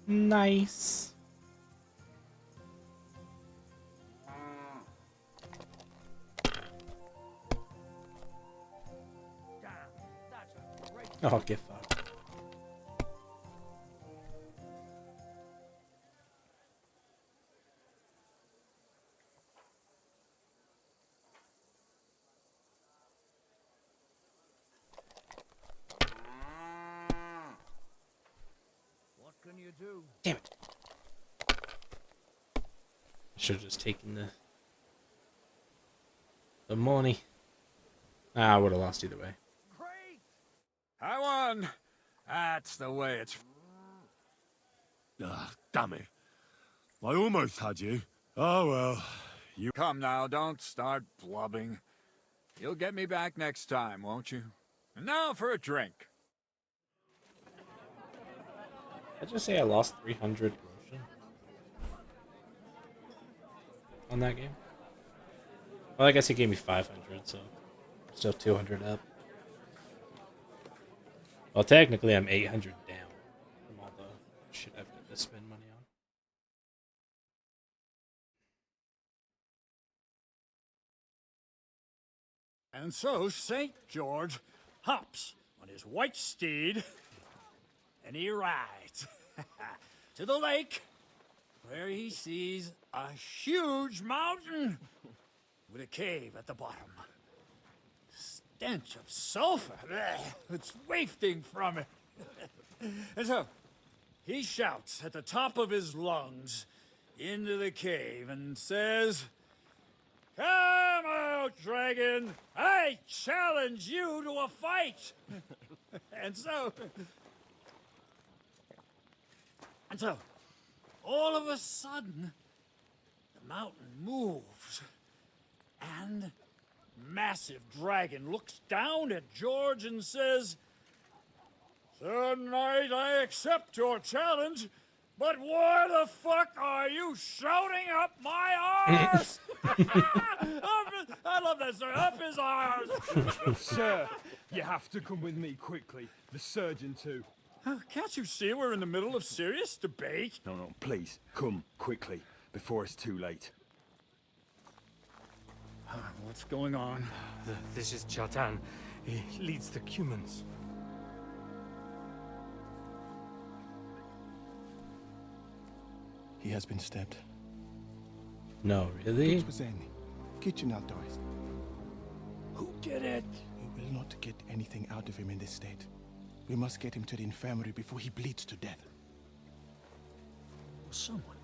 A: Nice. Oh, get fucked.
L: What can you do?
A: Damn it. Should have just taken the money. Ah, I would have lost either way.
P: I won. That's the way it's...
N: Ah, damn it. I almost had you. Oh, well. You...
P: Come now, don't start blubbing. You'll get me back next time, won't you? And now for a drink.
A: Did I just say I lost 300 groschen on that game? Well, I guess he gave me 500, so I'm still 200 up. Well, technically, I'm 800 down from all the shit I've got to spend money on.
P: And so St. George hops on his white steed, and he rides to the lake, where he sees a huge mountain with a cave at the bottom. Stench of sulfur, it's wafting from it. And so he shouts at the top of his lungs into the cave and says, "Come out, dragon! I challenge you to a fight!" And so, all of a sudden, the mountain moves, and massive dragon looks down at George and says, "Sir Knight, I accept your challenge, but why the fuck are you shouting up my arse?" I love that, sir. Up his arse.
J: Sir, you have to come with me quickly. The surgeon too.
P: Can't you see we're in the middle of serious debate?
J: No, please, come quickly, before it's too late.
P: What's going on?
R: This is Chatan. He leads the Cumans.
Q: He has been stabbed.
A: No, really?
Q: It was in kitchen outdoors.
P: Who did it?
Q: We will not get anything out of him in this state. We must get him to the infirmary before he bleeds to death.
P: Someone,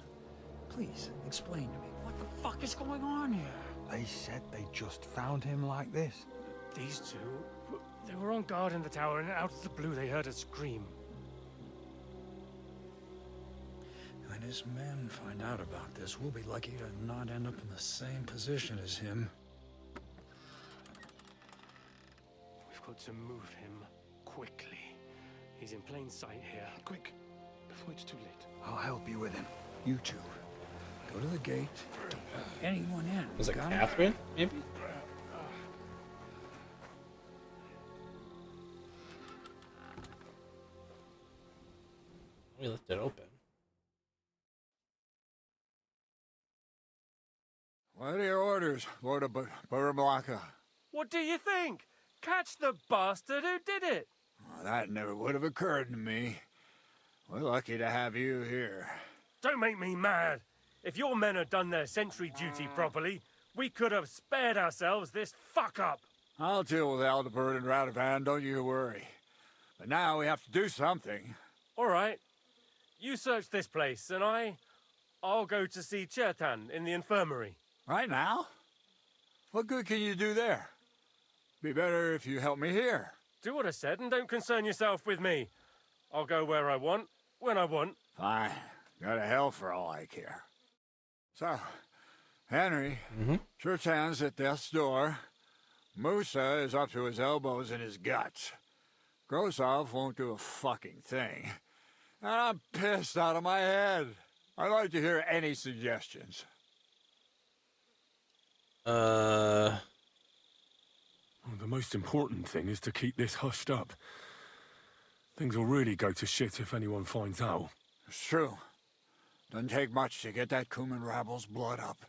P: please explain to me what the fuck is going on here.
O: They said they just found him like this.
R: These two, they were on guard in the tower, and out of the blue they heard a scream.
E: When his men find out about this, we'll be lucky to not end up in the same position as him.
R: We've got to move him quickly. He's in plain sight here.
Q: Quick, before it's too late.
E: I'll help you with him. You two, go to the gate. Don't let anyone in.
A: Was it
E: Got it?
A: Catherine, maybe? We left it open.
P: What are your orders, Lord of Burblaka?
R: What do you think? Catch the bastard who did it!
P: Well, that never would have occurred to me. We're lucky to have you here.
R: Don't make me mad. If your men had done their sentry duty properly, we could have spared ourselves this fuck-up.
P: I'll deal with Aldebert and Radovan, don't you worry. But now we have to do something.
R: All right. You search this place, and I'll go to see Chertan in the infirmary.
P: Right now? What good can you do there? Be better if you help me here.
R: Do what I said and don't concern yourself with me. I'll go where I want, when I want.
P: Fine. Go to hell for all I care. So, Henry, Chertan's at death's door. Musa is up to his elbows in his guts. Grosov won't do a fucking thing. And I'm pissed out of my head. I'd like to hear any suggestions.
N: Well, the most important thing is to keep this hushed up. Things will really go to shit if anyone finds out.
P: It's true. Doesn't take much to get that Kuman rabble's blood up.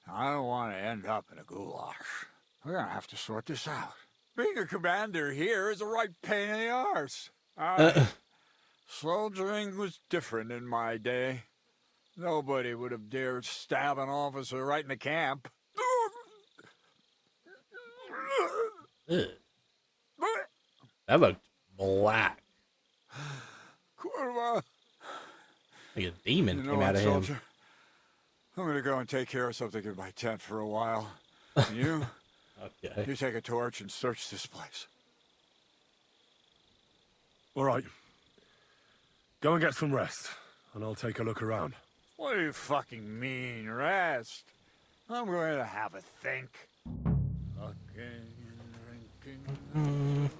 P: I don't want to end up in a goulash. We're gonna have to sort this out. Being a commander here is a right pain in the arse. Soldiering was different in my day. Nobody would have dared stab an officer right in the camp.
A: That looked black.
P: Kurva.
A: Like a demon
P: You know
A: came
P: what,
A: out of
P: soldier?
A: him.
P: I'm gonna go and take care of something in my tent for a while. And you?
A: Okay.
P: You take a torch and search this place.
R: All right. Go and get some rest, and I'll take a look around.
P: What do you fucking mean, rest? I'm going to have a think. Fucking drinking.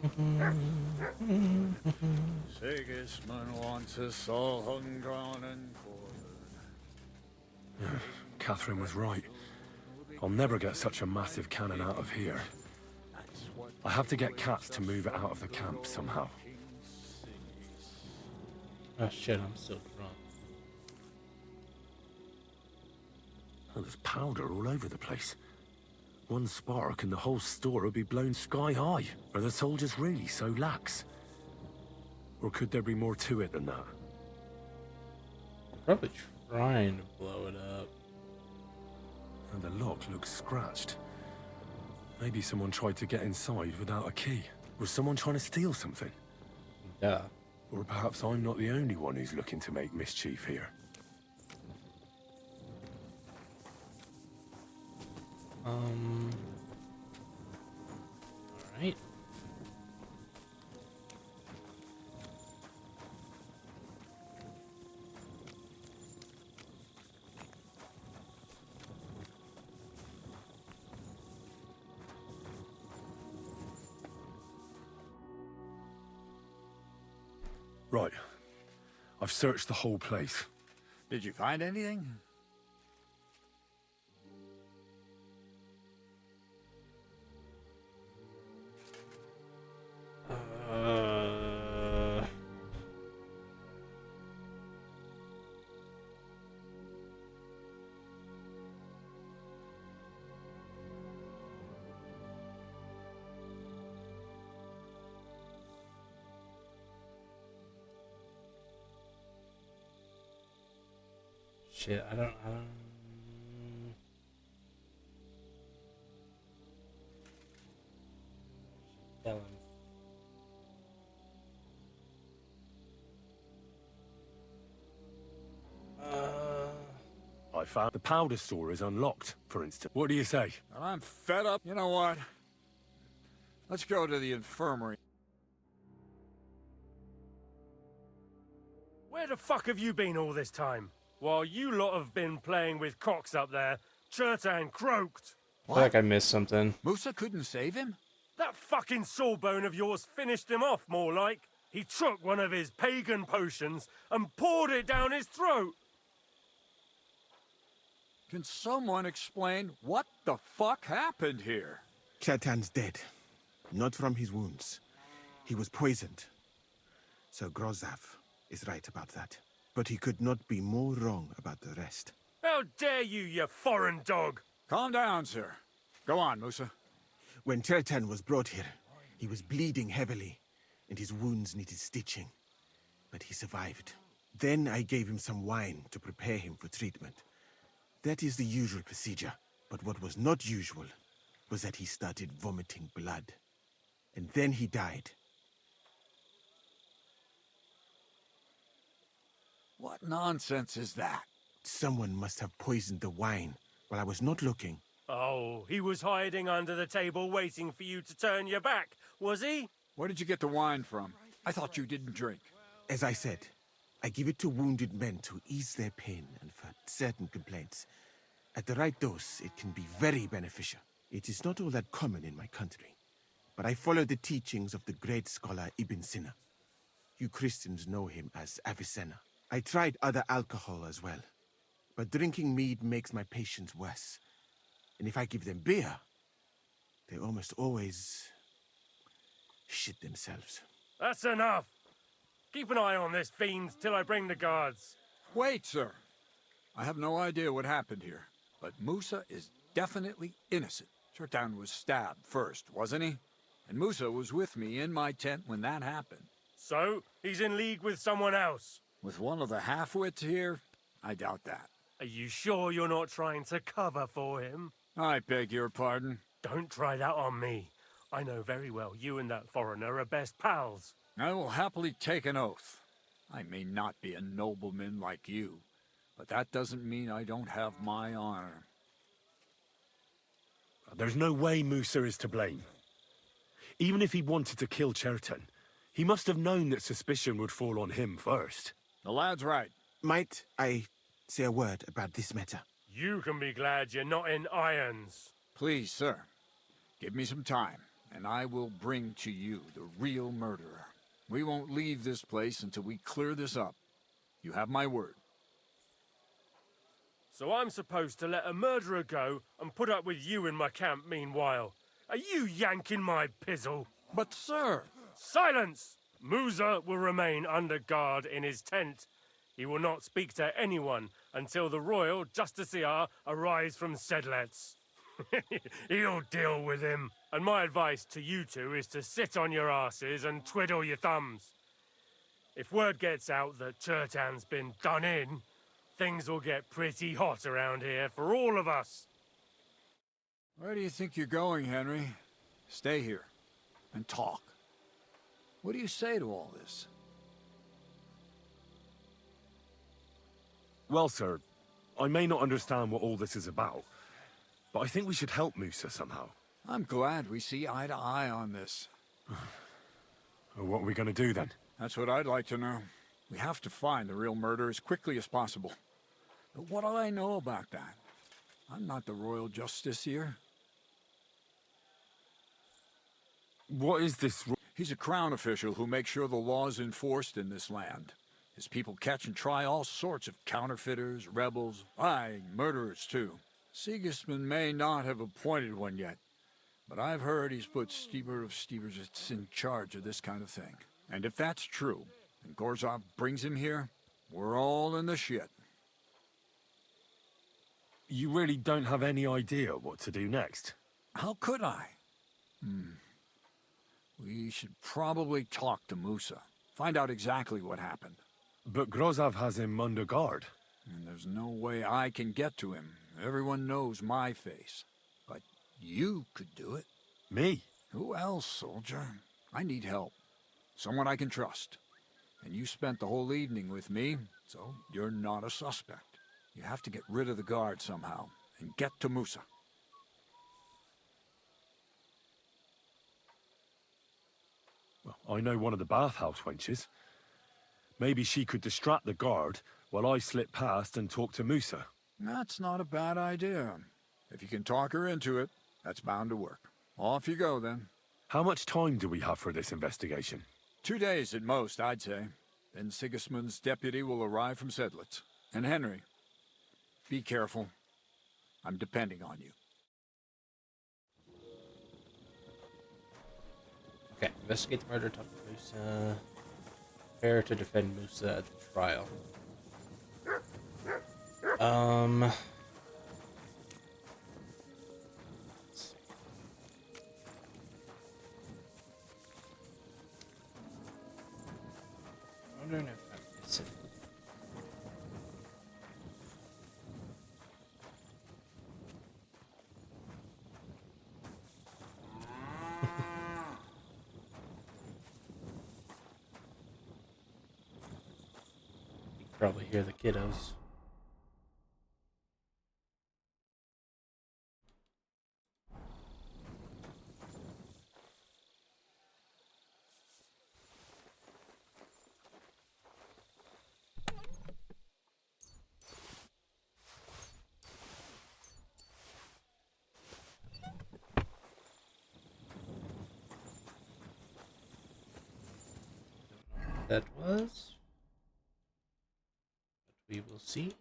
P: Sigismund wants us all hung, drawn, and quartered.
R: Catherine was right. I'll never get such a massive cannon out of here. I have to get Cats to move it out of the camp somehow.
A: Oh shit, I'm still drunk.
R: Oh, there's powder all over the place. One spark and the whole store would be blown sky high. Are the soldiers really so lax? Or could there be more to it than that?
A: They're probably trying to blow it up.
R: And the lock looks scratched. Maybe someone tried to get inside without a key. Was someone trying to steal something?
A: Yeah.
R: Or perhaps I'm not the only one who's looking to make mischief here.
A: Alright.
R: Right. I've searched the whole place.
P: Did you find anything?
A: Shit, I don't tell him.
R: I found the powder store is unlocked, for instance. What do you say?
P: I'm fed up. You know what? Let's go to the infirmary.
R: Where the fuck have you been all this time? While you lot have been playing with cocks up there, Chertan croaked.
A: I feel like I missed something.
P: Musa couldn't save him?
R: That fucking sawbone of yours finished him off, more like. He took one of his pagan potions and poured it down his throat.
P: Can someone explain what the fuck happened here?
Q: Chetan's dead. Not from his wounds. He was poisoned. So Grozav is right about that. But he could not be more wrong about the rest.
R: How dare you, you foreign dog!
P: Calm down, sir. Go on, Musa.
Q: When Chetan was brought here, he was bleeding heavily, and his wounds needed stitching. But he survived. Then I gave him some wine to prepare him for treatment. That is the usual procedure. But what was not usual was that he started vomiting blood. And then he died.
P: What nonsense is that?
Q: Someone must have poisoned the wine while I was not looking.
R: Oh, he was hiding under the table waiting for you to turn your back, was he?
P: Where did you get the wine from? I thought you didn't drink.
Q: As I said, I give it to wounded men to ease their pain and for certain complaints. At the right dose, it can be very beneficial. It is not all that common in my country, but I follow the teachings of the great scholar Ibn Sina. You Christians know him as Avicenna. I tried other alcohol as well, but drinking mead makes my patients worse. And if I give them beer, they almost always shit themselves.
R: That's enough.
B: Keep an eye on this fiend till I bring the guards.
P: Wait, sir. I have no idea what happened here, but Musa is definitely innocent. Chertan was stabbed first, wasn't he? And Musa was with me in my tent when that happened.
B: So, he's in league with someone else?
P: With one of the half-wits here? I doubt that.
B: Are you sure you're not trying to cover for him?
P: I beg your pardon?
B: Don't try that on me. I know very well you and that foreigner are best pals.
P: I will happily take an oath. I may not be a nobleman like you, but that doesn't mean I don't have my honor.
R: There's no way Musa is to blame. Even if he wanted to kill Chertan, he must have known that suspicion would fall on him first.
P: The lad's right.
Q: Might I say a word about this matter?
B: You can be glad you're not in irons.
P: Please, sir. Give me some time, and I will bring to you the real murderer. We won't leave this place until we clear this up. You have my word.
B: So I'm supposed to let a murderer go and put up with you in my camp meanwhile. Are you yanking my pizzle?
P: But, sir...
B: Silence! Musa will remain under guard in his tent. He will not speak to anyone until the royal justiciar arrives from Sedlets. He'll deal with him. And my advice to you two is to sit on your asses and twiddle your thumbs. If word gets out that Chertan's been done in, things will get pretty hot around here for all of us.
P: Where do you think you're going, Henry? Stay here and talk. What do you say to all this?
R: Well, sir, I may not understand what all this is about, but I think we should help Musa somehow.
P: I'm glad we see eye to eye on this.
R: What are we going to do then?
P: That's what I'd like to know. We have to find the real murderer as quickly as possible. But what do I know about that? I'm not the royal justiciar.
R: What is this?
P: He's a crown official who makes sure the law's enforced in this land. His people catch and try all sorts of counterfeiters, rebels, aye, murderers too. Sigismund may not have appointed one yet, but I've heard he's put Steber of Steversits in charge of this kind of thing. And if that's true, and Gorzov brings him here, we're all in the shit.
R: You really don't have any idea what to do next?
P: How could I? We should probably talk to Musa. Find out exactly what happened.
R: But Grozov has him under guard.
P: And there's no way I can get to him. Everyone knows my face. But you could do it.
R: Me?
P: Who else, soldier? I need help. Someone I can trust. And you spent the whole evening with me, so you're not a suspect. You have to get rid of the guard somehow, and get to Musa.
R: Well, I know one of the bathhouse wenches. Maybe she could distract the guard while I slip past and talk to Musa.
P: That's not a bad idea. If you can talk her into it, that's bound to work. Off you go, then.
R: How much time do we have for this investigation?
P: 2 days at most, I'd say. Then Sigismund's deputy will arrive from Sedlitz. And Henry, be careful. I'm depending on you.
A: Okay, investigate the murder, talk to Musa. Prepare to defend Musa at the trial. Let's see. I'm wondering if I'm missing. You can probably hear the kiddos. That was, but we will see.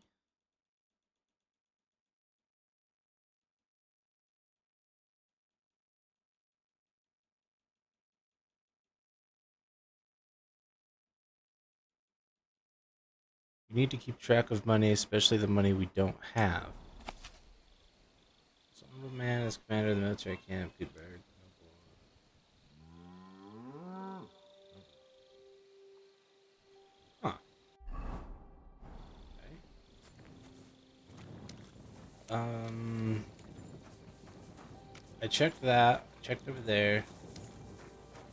A: You need to keep track of money, especially the money we don't have. Some man is commander of the military camp. Good bird. Huh. Okay. I checked that. Checked over there.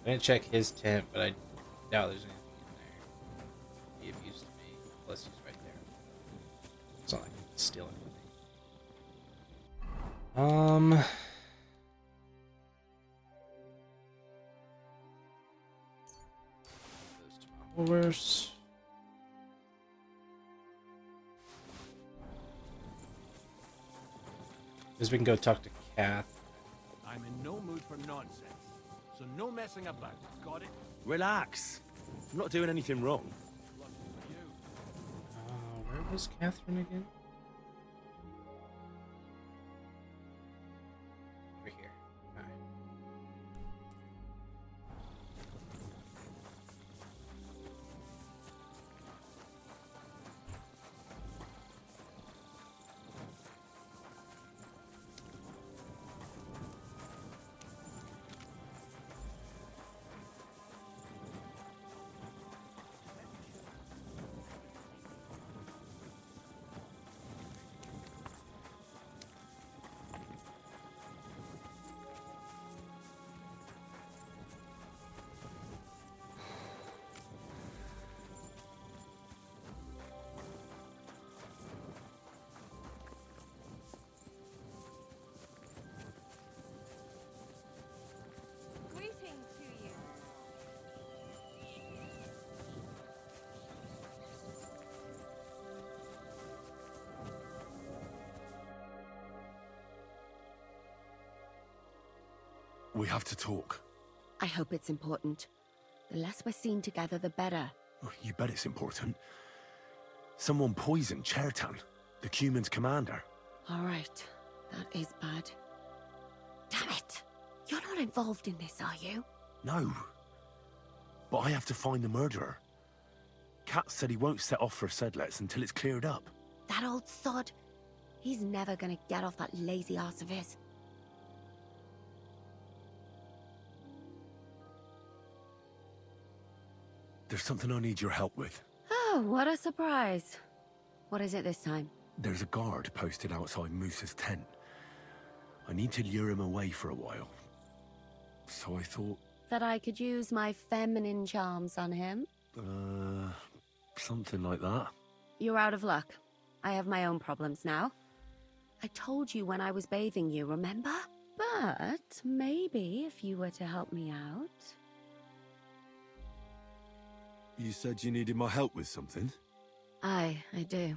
A: I didn't check his tent, but I doubt there's anything in there. He abused me. Plus, he's right there. It's not like I can steal anything. Those to my horse. Because we can go talk to Kath.
R: I'm in no mood for nonsense, so no messing about. Got it? Relax. I'm not doing anything wrong.
A: Where was Catherine again? Over here. Alright.
M: Greetings to you.
R: We have to talk.
C: I hope it's important. The less we're seen together, the better.
R: Oh, you bet it's important. Someone poisoned Chertan, the Cuman's commander.
C: All right. That is bad. Damn it! You're not involved in this, are you?
R: No. But I have to find the murderer. Kat said he won't set off for Sedlets until it's cleared up.
C: That old sod. He's never gonna get off that lazy arse of his.
R: There's something I need your help with.
C: Oh, what a surprise. What is it this time?
R: There's a guard posted outside Moose's tent. I need to lure him away for a while. So I thought...
C: That I could use my feminine charms on him?
R: Something like that.
C: You're out of luck. I have my own problems now. I told you when I was bathing you, remember? But maybe if you were to help me out...
N: You said you needed my help with something?
C: I do.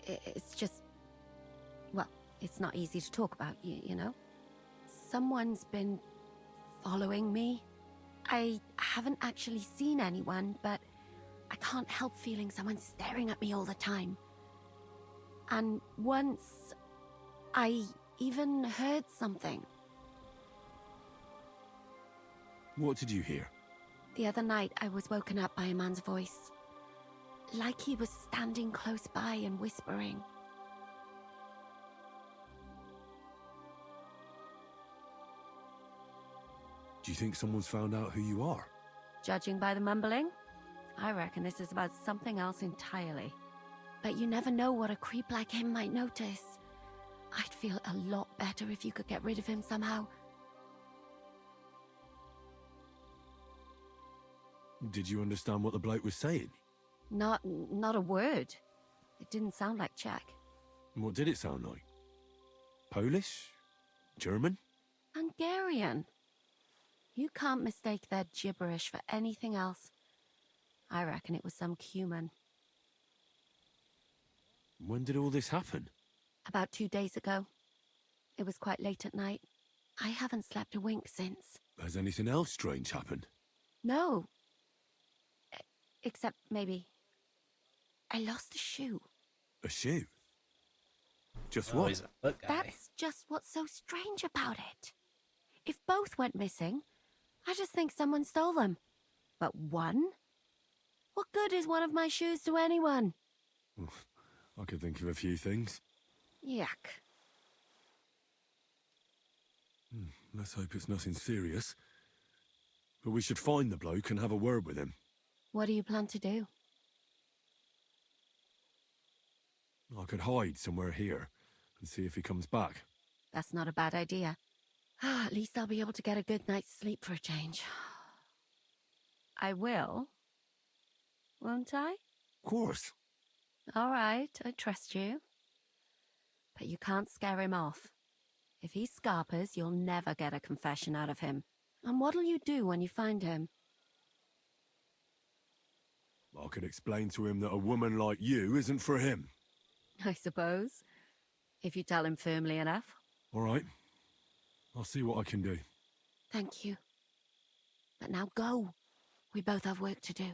C: It's just... Well, it's not easy to talk about, you know? Someone's been following me. I haven't actually seen anyone, but I can't help feeling someone staring at me all the time. And once, I even heard something.
N: What did you hear?
C: The other night, I was woken up by a man's voice. Like he was standing close by and whispering.
N: Do you think someone's found out who you are?
C: Judging by the mumbling, I reckon this is about something else entirely. But you never know what a creep like him might notice. I'd feel a lot better if you could get rid of him somehow.
N: Did you understand what the bloke was saying?
C: Not a word. It didn't sound like Czech.
N: What did it sound like? Polish? German?
C: Hungarian. You can't mistake their gibberish for anything else. I reckon it was some Cuman.
N: When did all this happen?
C: About 2 days ago. It was quite late at night. I haven't slept a wink since.
N: Has anything else strange happened?
C: No. Except maybe... I lost a shoe.
N: A shoe? Just what?
A: He's a foot guy.
C: That's just what's so strange about it. If both went missing, I just think someone stole them. But one? What good is one of my shoes to anyone?
R: I could think of a few things.
C: Yuck.
R: Let's hope it's nothing serious. But we should find the bloke and have a word with him.
C: What do you plan to do?
R: I could hide somewhere here and see if he comes back.
C: That's not a bad idea. At least I'll be able to get a good night's sleep for a change. I will. Won't I?
R: Of course.
C: All right, I trust you. But you can't scare him off. If he scarpers, you'll never get a confession out of him. And what'll you do when you find him?
R: I could explain to him that a woman like you isn't for him.
C: I suppose. If you tell him firmly enough.
R: All right. I'll see what I can do.
C: Thank you. But now go. We both have work to do.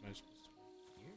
A: Am I supposed to wait here?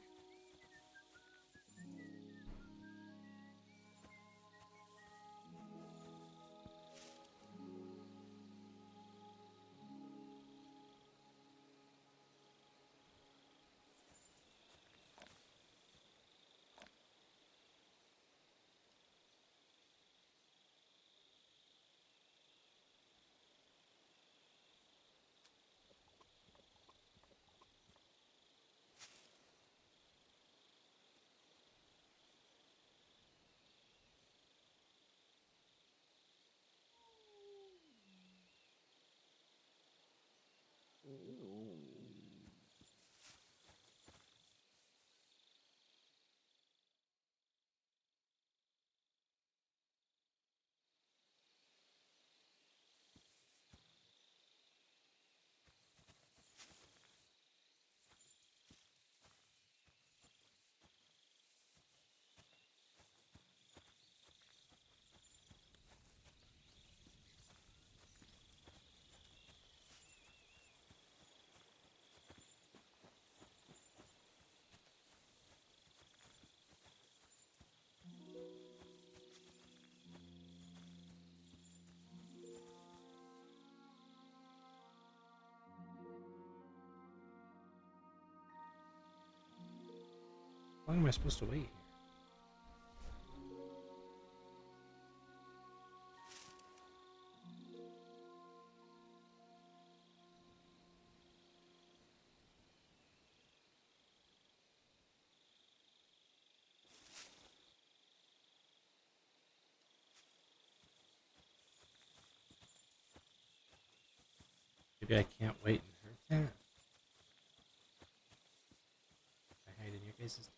A: How long am I supposed to wait? Maybe I can't wait in her tent. I hide in your guys' tent.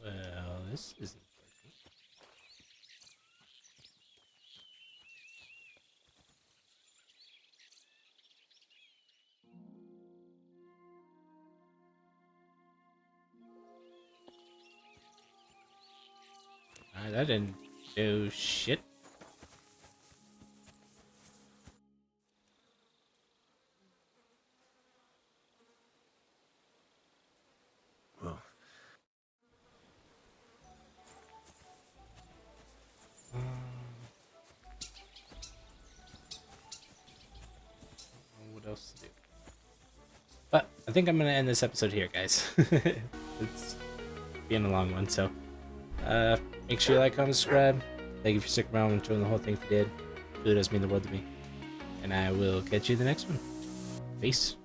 A: Well, this isn't working. That didn't do shit.
R: Well.
A: What else to do? But I think I'm gonna end this episode here, guys. It's being a long one, so make sure you like, comment, subscribe. Thank you for sticking around and enjoying the whole thing. If you did, it really does mean the world to me. And I will catch you in the next one. Peace.